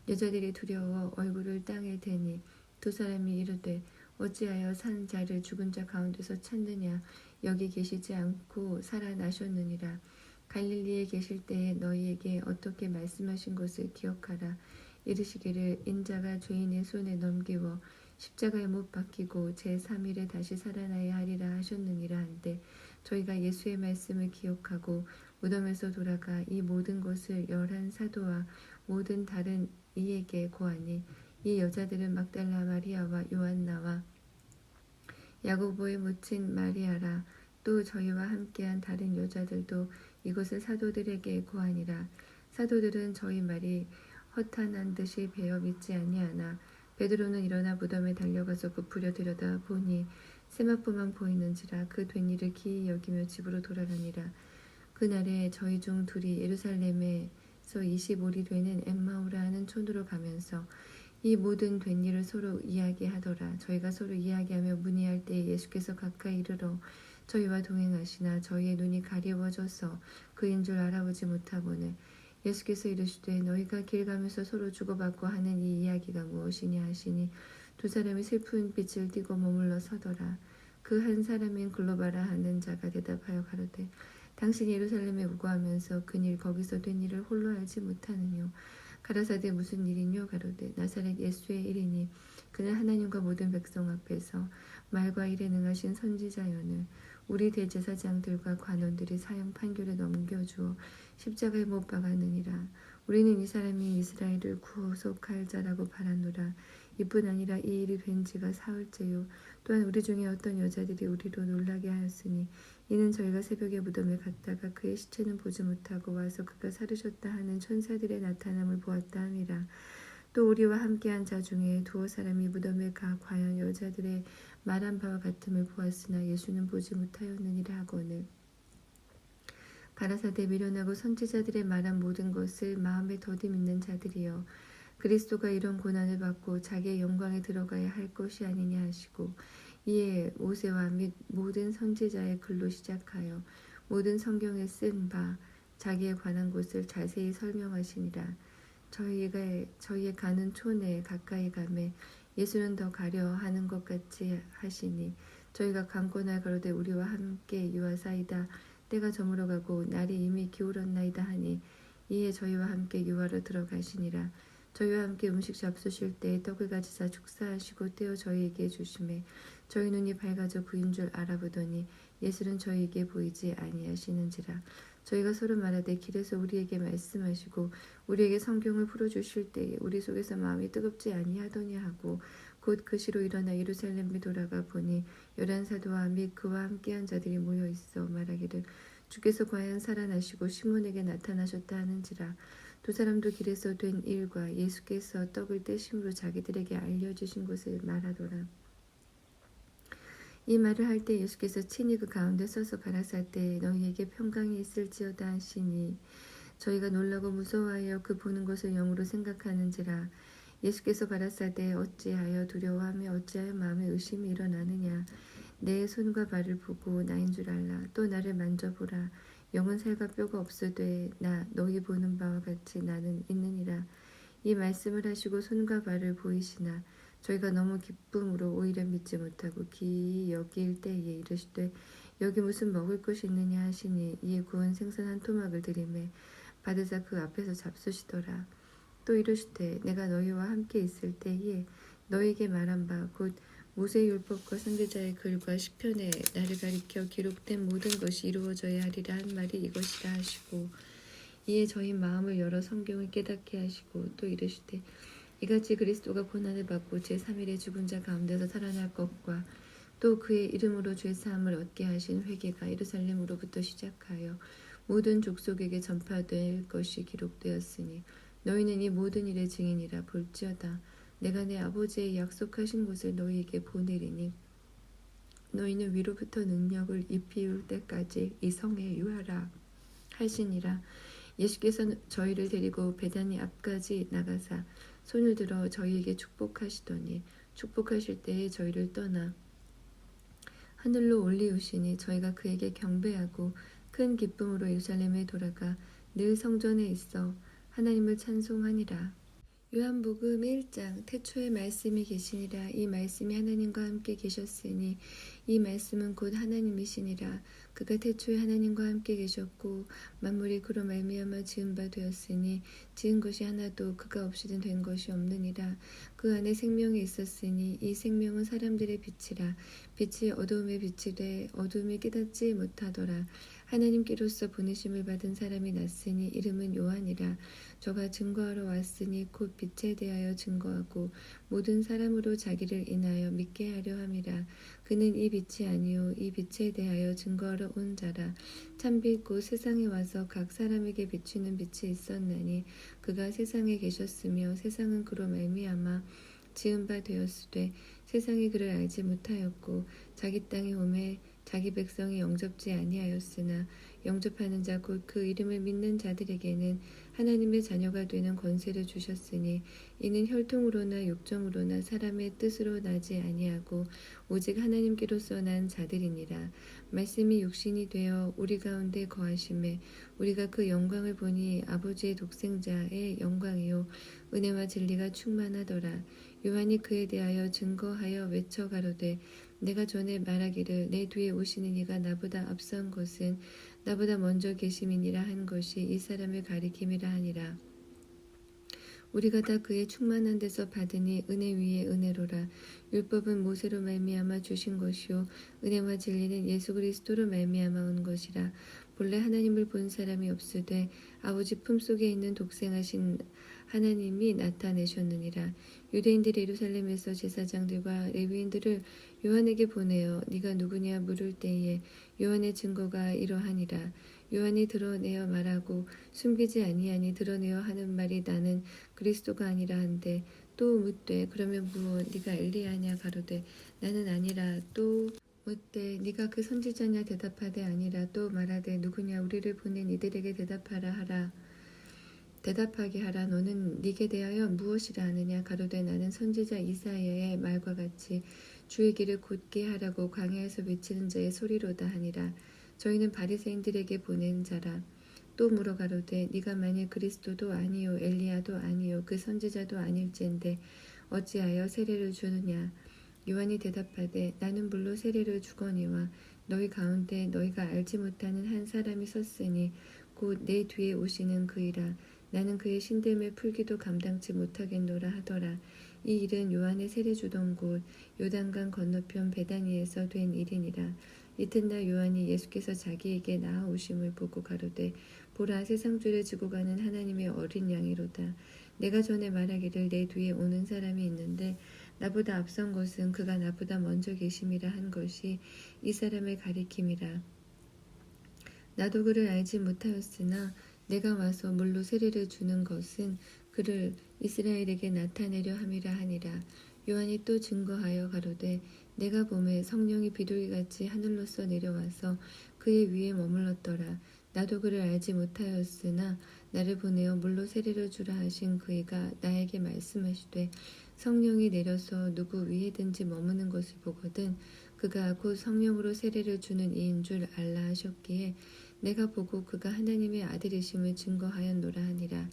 여자들이 두려워 얼굴을 땅에 대니 두 사람이 이르되 어찌하여 산 자를 죽은 자 가운데서 찾느냐. 여기 계시지 않고 살아나셨느니라. 갈릴리에 계실 때에 너희에게 어떻게 말씀하신 것을 기억하라. 이르시기를 인자가 죄인의 손에 넘기워 십자가에 못 박히고 제3일에 다시 살아나야 하리라 하셨느니라 한데 저희가 예수의 말씀을 기억하고 무덤에서 돌아가 이 모든 것을 11사도와 모든 다른 이에게 고하니 이 여자들은 막달라 마리아와 요한나와 야고보의 모친 마리아라. 또 저희와 함께한 다른 여자들도 이것을 사도들에게 고하니라. 사도들은 저희 말이 허탄한 듯이 베어 믿지 아니하나 베드로는 일어나 무덤에 달려가서 부풀려 들여다 보니 세마포만 보이는지라. 그 된 일을 기이 여기며 집으로 돌아가니라. 그날에 저희 중 둘이 예루살렘에서 25리 되는 엠마오라 하는 촌으로 가면서 이 모든 된 일을 서로 이야기하더라. 저희가 서로 이야기하며 문의할 때에 예수께서 가까이 이르러 저희와 동행하시나 저희의 눈이 가리워져서 그인 줄 알아보지 못하고는 예수께서 이르시되 너희가 길 가면서 서로 주고받고 하는 이 이야기가 무엇이냐 하시니 두 사람이 슬픈 빛을 띠고 머물러 서더라. 그 한 사람인 글로바라 하는 자가 대답하여 가로되 당신이 예루살렘에 우거하면서 그일 거기서 된 일을 홀로 알지 못하느뇨. 가라사대 무슨 일이뇨. 가로되 나사렛 예수의 일이니 그는 하나님과 모든 백성 앞에서 말과 일에 능하신 선지자여는 우리 대제사장들과 관원들이 사형 판결에 넘겨주어 십자가에 못 박았느니라. 우리는 이 사람이 이스라엘을 구속할 자라고 바라노라. 이뿐 아니라 이 일이 된 지가 사흘째요. 또한 우리 중에 어떤 여자들이 우리로 놀라게 하였으니 이는 저희가 새벽에 무덤에 갔다가 그의 시체는 보지 못하고 와서 그가 살으셨다 하는 천사들의 나타남을 보았다 함이라. 또 우리와 함께한 자 중에 두어 사람이 무덤에 가 과연 여자들의 말한 바와 같음을 보았으나 예수는 보지 못하였느니라 하거늘 가라사대 미련하고 선지자들의 말한 모든 것을 마음에 더디 믿는 자들이여 그리스도가 이런 고난을 받고 자기의 영광에 들어가야 할 것이 아니냐 하시고 이에 모세와 및 모든 선지자의 글로 시작하여 모든 성경에 쓴 바 자기에 관한 것을 자세히 설명하시니라. 저희의 가는 촌에 가까이 가매 예수는 더 가려 하는 것 같이 하시니 저희가 강권할 가로되 우리와 함께 유하사이다. 때가 저물어가고 날이 이미 기울었나이다 하니 이에 저희와 함께 유하로 들어가시니라. 저희와 함께 음식 잡수실 때 떡을 가지사 축사하시고 떼어 저희에게 주시매 저희 눈이 밝아져 그인 줄 알아보더니 예수는 저희에게 보이지 아니하시는지라. 저희가 서로 말하되 길에서 우리에게 말씀하시고 우리에게 성경을 풀어주실 때에 우리 속에서 마음이 뜨겁지 아니하더냐 하고 곧 그 시로 일어나 예루살렘에 돌아가 보니 11사도와 및 그와 함께한 자들이 모여 있어 말하기를 주께서 과연 살아나시고 시몬에게 나타나셨다 하는지라. 두 사람도 길에서 된 일과 예수께서 떡을 떼심으로 자기들에게 알려주신 것을 말하더라. 이 말을 할 때 예수께서 친히 그 가운데 서서 가라사대 너희에게 평강이 있을지어다 하시니 저희가 놀라고 무서워하여 그 보는 것을 영으로 생각하는지라. 예수께서 가라사대 어찌하여 두려워하며 어찌하여 마음에 의심이 일어나느냐. 내 손과 발을 보고 나인 줄 알라. 또 나를 만져보라. 영은 살과 뼈가 없으되 나 너희 보는 바와 같이 나는 있느니라. 이 말씀을 하시고 손과 발을 보이시나 저희가 너무 기쁨으로 오히려 믿지 못하고 기이 여길 때에 이르시되 여기 무슨 먹을 것이 있느냐 하시니 이에 구운 생선 한 토막을 들이매 받으사 그 앞에서 잡수시더라. 또 이르시되 내가 너희와 함께 있을 때에 너희에게 말한 바 곧 모세의 율법과 선지자의 글과 시편에 나를 가리켜 기록된 모든 것이 이루어져야 하리라 한 말이 이것이라 하시고 이에 저희 마음을 열어 성경을 깨닫게 하시고 또 이르시되 이같이 그리스도가 고난을 받고 제3일에 죽은 자 가운데서 살아날 것과 또 그의 이름으로 죄사함을 얻게 하신 회개가 예루살렘으로부터 시작하여 모든 족속에게 전파될 것이 기록되었으니 너희는 이 모든 일의 증인이라. 볼지어다 내가 내 아버지의 약속하신 곳을 너희에게 보내리니 너희는 위로부터 능력을 입히울 때까지 이 성에 유하라 하시니라. 예수께서 저희를 데리고 베다니 앞까지 나가사 손을 들어 저희에게 축복하시더니 축복하실 때에 저희를 떠나 하늘로 올리우시니 저희가 그에게 경배하고 큰 기쁨으로 예루살렘에 돌아가 늘 성전에 있어 하나님을 찬송하니라. 요한복음 1장. 태초에 말씀이 계시니라. 이 말씀이 하나님과 함께 계셨으니 이 말씀은 곧 하나님이시니라. 그가 태초에 하나님과 함께 계셨고 만물이 그로 말미암아 지은 바 되었으니 지은 것이 하나도 그가 없이는 된 것이 없느니라. 그 안에 생명이 있었으니 이 생명은 사람들의 빛이라. 빛이 어두움에 비치되 어두움이 깨닫지 못하더라. 하나님께로서 보내심을 받은 사람이 났으니 이름은 요한이라. 저가 증거하러 왔으니 곧 빛에 대하여 증거하고 모든 사람으로 자기를 인하여 믿게 하려 함이라. 그는 이 빛이 아니요 이 빛에 대하여 증거하러 온 자라. 참빛 곧 세상에 와서 각 사람에게 비추는 빛이 있었나니 그가 세상에 계셨으며 세상은 그로 말미암아 지은 바 되었으되 세상이 그를 알지 못하였고 자기 땅에 오매 자기 백성이 영접지 아니하였으나 영접하는 자 곧 그 이름을 믿는 자들에게는 하나님의 자녀가 되는 권세를 주셨으니 이는 혈통으로나 육정으로나 사람의 뜻으로 나지 아니하고 오직 하나님께로서 난 자들이니라. 말씀이 육신이 되어 우리 가운데 거하심에 우리가 그 영광을 보니 아버지의 독생자의 영광이요 은혜와 진리가 충만하더라. 요한이 그에 대하여 증거하여 외쳐 가로되 내가 전에 말하기를 내 뒤에 오시는 이가 나보다 앞선 것은 나보다 먼저 계심이니라 한 것이 이 사람을 가리킴이라 하니라. 우리가 다 그의 충만한 데서 받으니 은혜 위에 은혜로라. 율법은 모세로 말미암아 주신 것이요 은혜와 진리는 예수 그리스도로 말미암아 온 것이라. 본래 하나님을 본 사람이 없으되 아버지 품속에 있는 독생하신 하나님이 나타내셨느니라. 유대인들이 예루살렘에서 제사장들과 레위인들을 요한에게 보내어 네가 누구냐 물을 때에 요한의 증거가 이러하니라. 요한이 드러내어 말하고 숨기지 아니하니 드러내어 하는 말이 나는 그리스도가 아니라 한데 또 묻되 그러면 무엇 네가 엘리야냐 가로되 나는 아니라 또 묻되 네가 그 선지자냐 대답하되 아니라 또 말하되 누구냐 우리를 보낸 이들에게 대답하게 하라. 너는 네게 대하여 무엇이라 하느냐 가로되 나는 선지자 이사야의 말과 같이 주의 길을 곧게 하라고 광야에서 외치는 자의 소리로다 하니라. 저희는 바리새인들에게 보낸 자라. 또 물어 가로되 네가 만일 그리스도도 아니요 엘리야도 아니요 그 선지자도 아닐진데 어찌하여 세례를 주느냐. 요한이 대답하되 나는 물로 세례를 주거니와 너희 가운데 너희가 알지 못하는 한 사람이 섰으니 곧 내 뒤에 오시는 그이라. 나는 그의 신됨을 풀기도 감당치 못하겠노라 하더라. 이 일은 요한의 세례 주던 곳 요단강 건너편 베다니에서 된 일이니라. 이튿날 요한이 예수께서 자기에게 나아오심을 보고 가로되 보라 세상 죄를 지고 가는 하나님의 어린 양이로다. 내가 전에 말하기를 내 뒤에 오는 사람이 있는데 나보다 앞선 것은 그가 나보다 먼저 계심이라 한 것이 이 사람을 가리킴이라. 나도 그를 알지 못하였으나 내가 와서 물로 세례를 주는 것은 그를 이스라엘에게 나타내려 함이라 하니라. 요한이 또 증거하여 가로되 내가 보매 성령이 비둘기같이 하늘로서 내려와서 그의 위에 머물렀더라. 나도 그를 알지 못하였으나 나를 보내어 물로 세례를 주라 하신 그이가 나에게 말씀하시되 성령이 내려서 누구 위에든지 머무는 것을 보거든 그가 곧 성령으로 세례를 주는 이인 줄 알라 하셨기에 내가 보고 그가 하나님의 아들이심을 증거하였노라 하니라.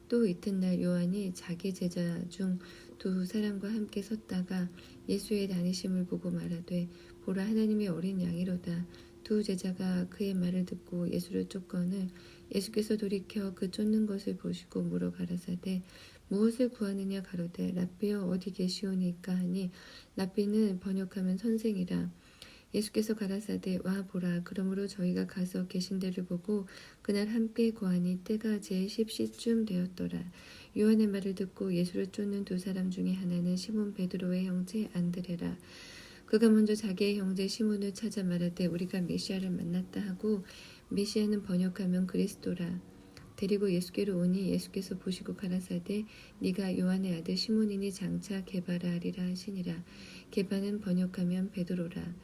또 이튿날 요한이 자기 제자 중 두 사람과 함께 섰다가 예수의 다니심을 보고 말하되 보라 하나님의 어린 양이로다. 두 제자가 그의 말을 듣고 예수를 쫓거늘 예수께서 돌이켜 그 쫓는 것을 보시고 물어 가라사대 무엇을 구하느냐 가로되 랍비여 어디 계시오니까 하니 랍비는 번역하면 선생이라. 예수께서 가라사대 와 보라. 그러므로 저희가 가서 계신 데를 보고 그날 함께 고하니 때가 제 10시쯤 되었더라. 요한의 말을 듣고 예수를 쫓는 두 사람 중에 하나는 시몬 베드로의 형제 안드레라. 그가 먼저 자기의 형제 시몬을 찾아 말하되 우리가 메시아를 만났다 하고, 메시아는 번역하면 그리스도라. 데리고 예수께로 오니 예수께서 보시고 가라사대 네가 요한의 아들 시몬이니 장차 게바라 하리라 하시니라. 게바는 번역하면 베드로라.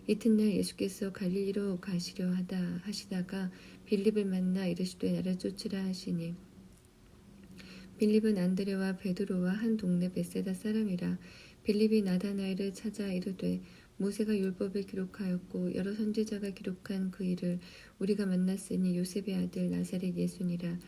이튿날 예수께서 갈릴리로 가시려 하시다가 빌립을 만나 이르시되 나를 쫓으라 하시니, 빌립은 안드레와 베드로와 한 동네 벳세다 사람이라. 빌립이 나다나엘을 찾아 이르되 모세가 율법을 기록하였고 여러 선지자가 기록한 그 일을 우리가 만났으니 요셉의 아들 나사렛 예수니라.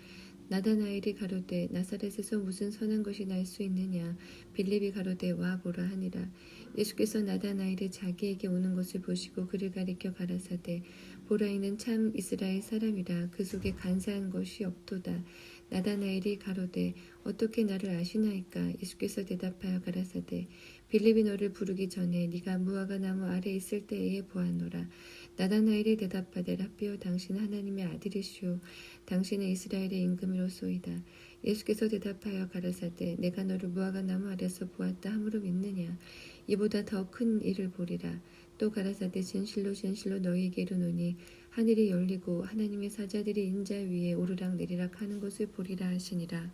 나다나엘이 가로되 나사렛에서 무슨 선한 것이 날 수 있느냐. 빌립이 가로되 와 보라 하니라. 예수께서 나다나엘이 자기에게 오는 것을 보시고 그를 가리켜 가라사대 보라 이는 참 이스라엘 사람이라. 그 속에 간사한 것이 없도다. 나다나엘이 가로되 어떻게 나를 아시나이까. 예수께서 대답하여 가라사대 빌립이 너를 부르기 전에 네가 무화과 나무 아래 있을 때에 보았노라. 나다나엘이 대답하되 라삐여 당신은 하나님의 아들이시오. 당신은 이스라엘의 임금이로소이다. 예수께서 대답하여 가라사대 내가 너를 무화과 나무 아래서 보았다 함으로 믿느냐. 이보다 더 큰 일을 보리라. 또 가라사대 진실로 진실로 너희에게 이르노니 하늘이 열리고 하나님의 사자들이 인자 위에 오르락 내리락 하는 것을 보리라 하시니라.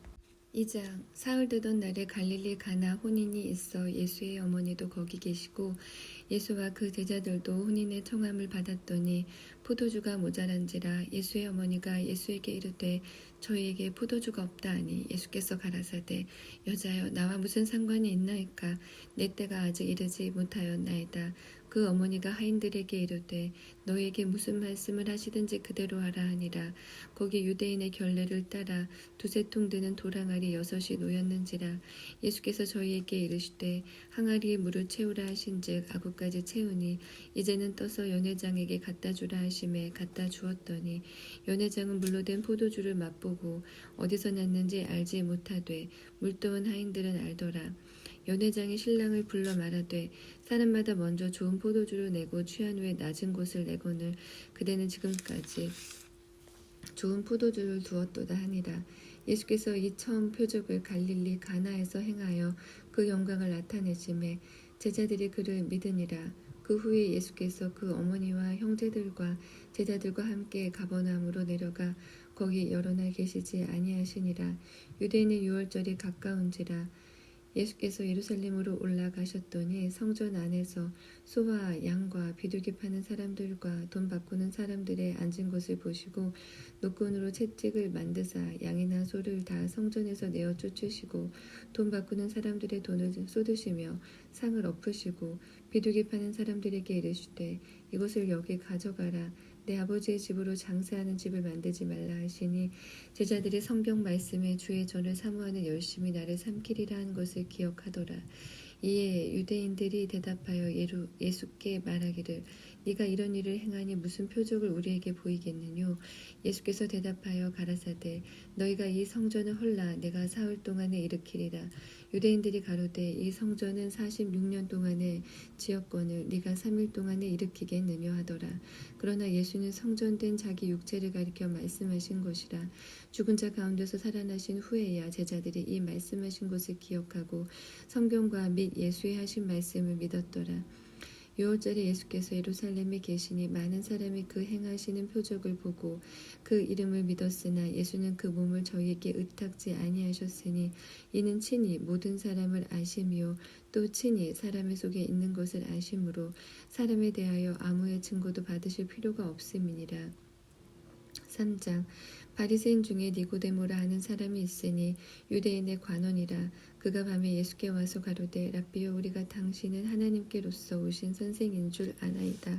2장. 사흘 되던 날에 갈릴리 가나 혼인이 있어 예수의 어머니도 거기 계시고 예수와 그 제자들도 혼인의 청함을 받았더니 포도주가 모자란지라. 예수의 어머니가 예수에게 이르되 저희에게 포도주가 없다 하니 예수께서 가라사대 여자여 나와 무슨 상관이 있나이까. 내 때가 아직 이르지 못하였나이다. 그 어머니가 하인들에게 이르되 너에게 무슨 말씀을 하시든지 그대로 하라 하니라. 거기 유대인의 결례를 따라 두세 통 드는 도랑아리 6이 놓였는지라. 예수께서 저희에게 이르시되 항아리에 물을 채우라 하신즉 아구까지 채우니 이제는 떠서 연회장에게 갖다 주라 하심에 갖다 주었더니 연회장은 물로 된 포도주를 맛보고 어디서 났는지 알지 못하되 물도온 하인들은 알더라. 연회장이 신랑을 불러 말하되 사람마다 먼저 좋은 포도주를 내고 취한 후에 낮은 곳을 내거늘 그대는 지금까지 좋은 포도주를 두었도다 하니라. 예수께서 이 처음 표적을 갈릴리 가나에서 행하여 그 영광을 나타내심에 제자들이 그를 믿으니라. 그 후에 예수께서 그 어머니와 형제들과 제자들과 함께 가버나움으로 내려가 거기 여러 날 계시지 아니하시니라. 유대인의 유월절이 가까운지라. 예수께서 예루살렘으로 올라가셨더니 성전 안에서 소와 양과 비둘기 파는 사람들과 돈 바꾸는 사람들의 앉은 것을 보시고 노끈으로 채찍을 만드사 양이나 소를 다 성전에서 내어 쫓으시고 돈 바꾸는 사람들의 돈을 쏟으시며 상을 엎으시고 비둘기 파는 사람들에게 이르시되 이것을 여기 가져가라. 내 아버지의 집으로 장사하는 집을 만들지 말라 하시니 제자들이 성경 말씀에 주의 전을 사모하는 열심히 나를 삼키리라 한 것을 기억하더라. 이에 유대인들이 대답하여 예수께 말하기를 네가 이런 일을 행하니 무슨 표적을 우리에게 보이겠느뇨. 예수께서 대답하여 가라사대 너희가 이 성전을 헐라 내가 사흘 동안에 일으키리라. 유대인들이 가로되 이 성전은 46년 동안에 지었거늘 네가 3일 동안에 일으키겠느냐 하더라. 그러나 예수는 성전된 자기 육체를 가리켜 말씀하신 것이라. 죽은 자 가운데서 살아나신 후에야 제자들이 이 말씀하신 것을 기억하고 성경과 및 예수의 하신 말씀을 믿었더라. 유월절에 예수께서 예루살렘에 계시니 많은 사람이 그 행하시는 표적을 보고 그 이름을 믿었으나 예수는 그 몸을 저희에게 의탁지 아니하셨으니 이는 친히 모든 사람을 아심이요 또 친히 사람의 속에 있는 것을 아심으로 사람에 대하여 아무의 증거도 받으실 필요가 없음이니라. 3장. 바리새인 중에 니고데모라 하는 사람이 있으니 유대인의 관원이라. 그가 밤에 예수께 와서 가로되 라삐여 우리가 당신은 하나님께로서 오신 선생인 줄 아나이다.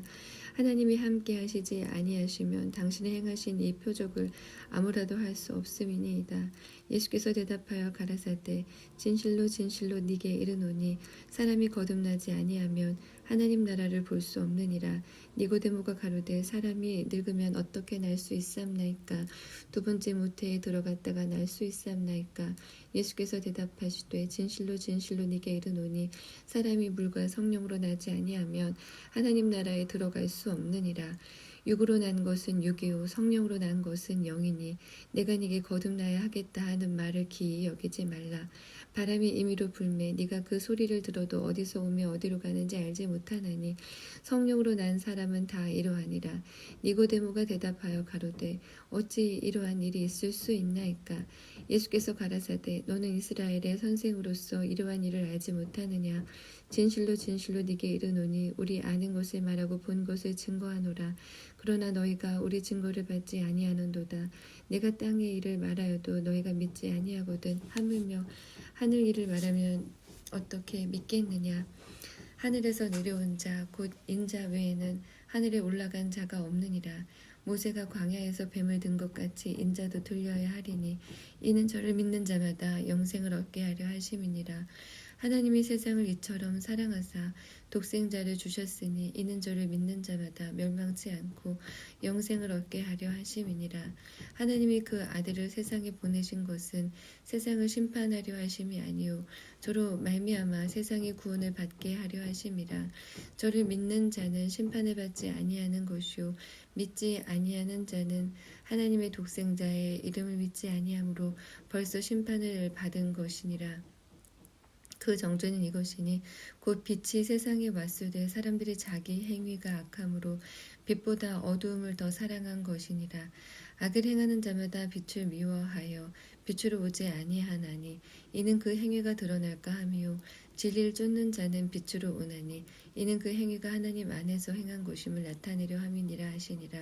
하나님이 함께 하시지 아니하시면 당신의 행하신 이 표적을 아무라도 할 수 없음이니이다. 예수께서 대답하여 가라사대 진실로 진실로 네게 이르노니 사람이 거듭나지 아니하면 하나님 나라를 볼 수 없느니라. 니고데모가 가로되 사람이 늙으면 어떻게 날 수 있삼나이까? 두 번째 모태에 들어갔다가 날 수 있삼나이까? 예수께서 대답하시되 진실로 진실로 네게 이르노니 사람이 물과 성령으로 나지 아니하면 하나님 나라에 들어갈 수 없느니라. 육으로 난 것은 육이요 성령으로 난 것은 영이니 내가 네게 거듭나야 하겠다 하는 말을 기이 여기지 말라. 바람이 임의로 불매 네가 그 소리를 들어도 어디서 오며 어디로 가는지 알지 못하나니 성령으로 난 사람은 다 이러하니라. 니고데모가 대답하여 가로되 어찌 이러한 일이 있을 수 있나이까? 예수께서 가라사대 너는 이스라엘의 선생으로서 이러한 일을 알지 못하느냐? 진실로 진실로 네게 이르노니 우리 아는 것을 말하고 본 것을 증거하노라. 그러나 너희가 우리 증거를 받지 아니하는도다. 내가 땅의 일을 말하여도 너희가 믿지 아니하거든. 하물며 하늘 일을 말하면 어떻게 믿겠느냐? 하늘에서 내려온 자 곧 인자 외에는 하늘에 올라간 자가 없느니라. 모세가 광야에서 뱀을 든 것 같이 인자도 들려야 하리니 이는 저를 믿는 자마다 영생을 얻게 하려 하심이니라. 하나님이 세상을 이처럼 사랑하사 독생자를 주셨으니 이는 저를 믿는 자마다 멸망치 않고 영생을 얻게 하려 하심이니라. 하나님이 그 아들을 세상에 보내신 것은 세상을 심판하려 하심이 아니요 저로 말미암아 세상의 구원을 받게 하려 하심이라. 저를 믿는 자는 심판을 받지 아니하는 것이요 믿지 아니하는 자는 하나님의 독생자의 이름을 믿지 아니하므로 벌써 심판을 받은 것이니라. 그 정죄는 이것이니 곧 빛이 세상에 왔으되 사람들이 자기 행위가 악함으로 빛보다 어두움을 더 사랑한 것이니라. 악을 행하는 자마다 빛을 미워하여 빛으로 오지 아니하나니 이는 그 행위가 드러날까 함이요 진리를 쫓는 자는 빛으로 오나니 이는 그 행위가 하나님 안에서 행한 것임을 나타내려 함이니라 하시니라.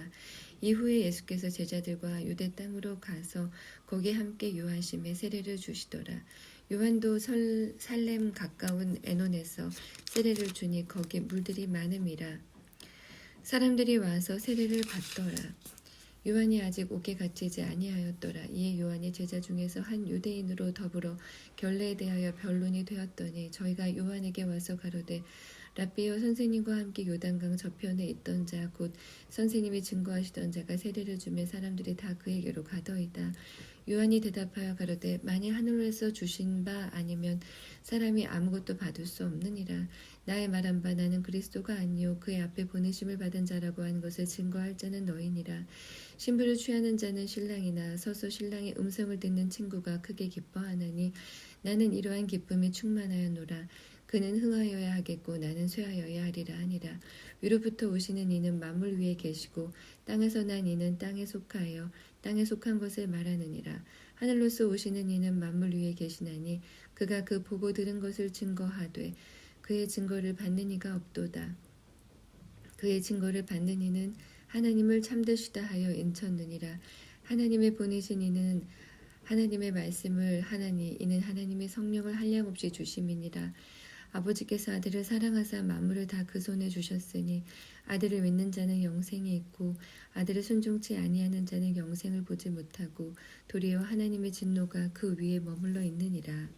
이후에 예수께서 제자들과 유대 땅으로 가서 거기 함께 유하심에 세례를 주시더라. 요한도 살렘 가까운 에논에서 세례를 주니 거기 물들이 많음이라. 사람들이 와서 세례를 받더라. 요한이 아직 옥에 갇히지 아니하였더라. 이에 요한이 제자 중에서 한 유대인으로 더불어 결례에 대하여 변론이 되었더니 저희가 요한에게 와서 가로되 랍비여 선생님과 함께 요단강 저편에 있던 자 곧 선생님이 증거하시던 자가 세례를 주며 사람들이 다 그에게로 가더이다. 요한이 대답하여 가로되 만일 하늘에서 주신 바 아니면 사람이 아무것도 받을 수 없느니라. 나의 말한 바 나는 그리스도가 아니요 그의 앞에 보내심을 받은 자라고 하는 것을 증거할 자는 너희니라. 신부를 취하는 자는 신랑이나 서서 신랑의 음성을 듣는 친구가 크게 기뻐하나니 나는 이러한 기쁨이 충만하였노라. 그는 흥하여야 하겠고 나는 쇠하여야 하리라 하니라. 위로부터 오시는 이는 만물 위에 계시고 땅에서 난 이는 땅에 속하여 땅에 속한 것을 말하느니라. 하늘로서 오시는 이는 만물 위에 계시나니 그가 그 보고 들은 것을 증거하되 그의 증거를 받는 이가 없도다. 그의 증거를 받는 이는 하나님을 참되시다 하여 인쳤느니라. 하나님의 보내신 이는 하나님의 말씀을 하나니 이는 하나님의 성령을 한량없이 주심이니라. 아버지께서 아들을 사랑하사 만물을 다 그 손에 주셨으니 아들을 믿는 자는 영생이 있고 아들을 순종치 아니하는 자는 영생을 보지 못하고 도리어 하나님의 진노가 그 위에 머물러 있느니라.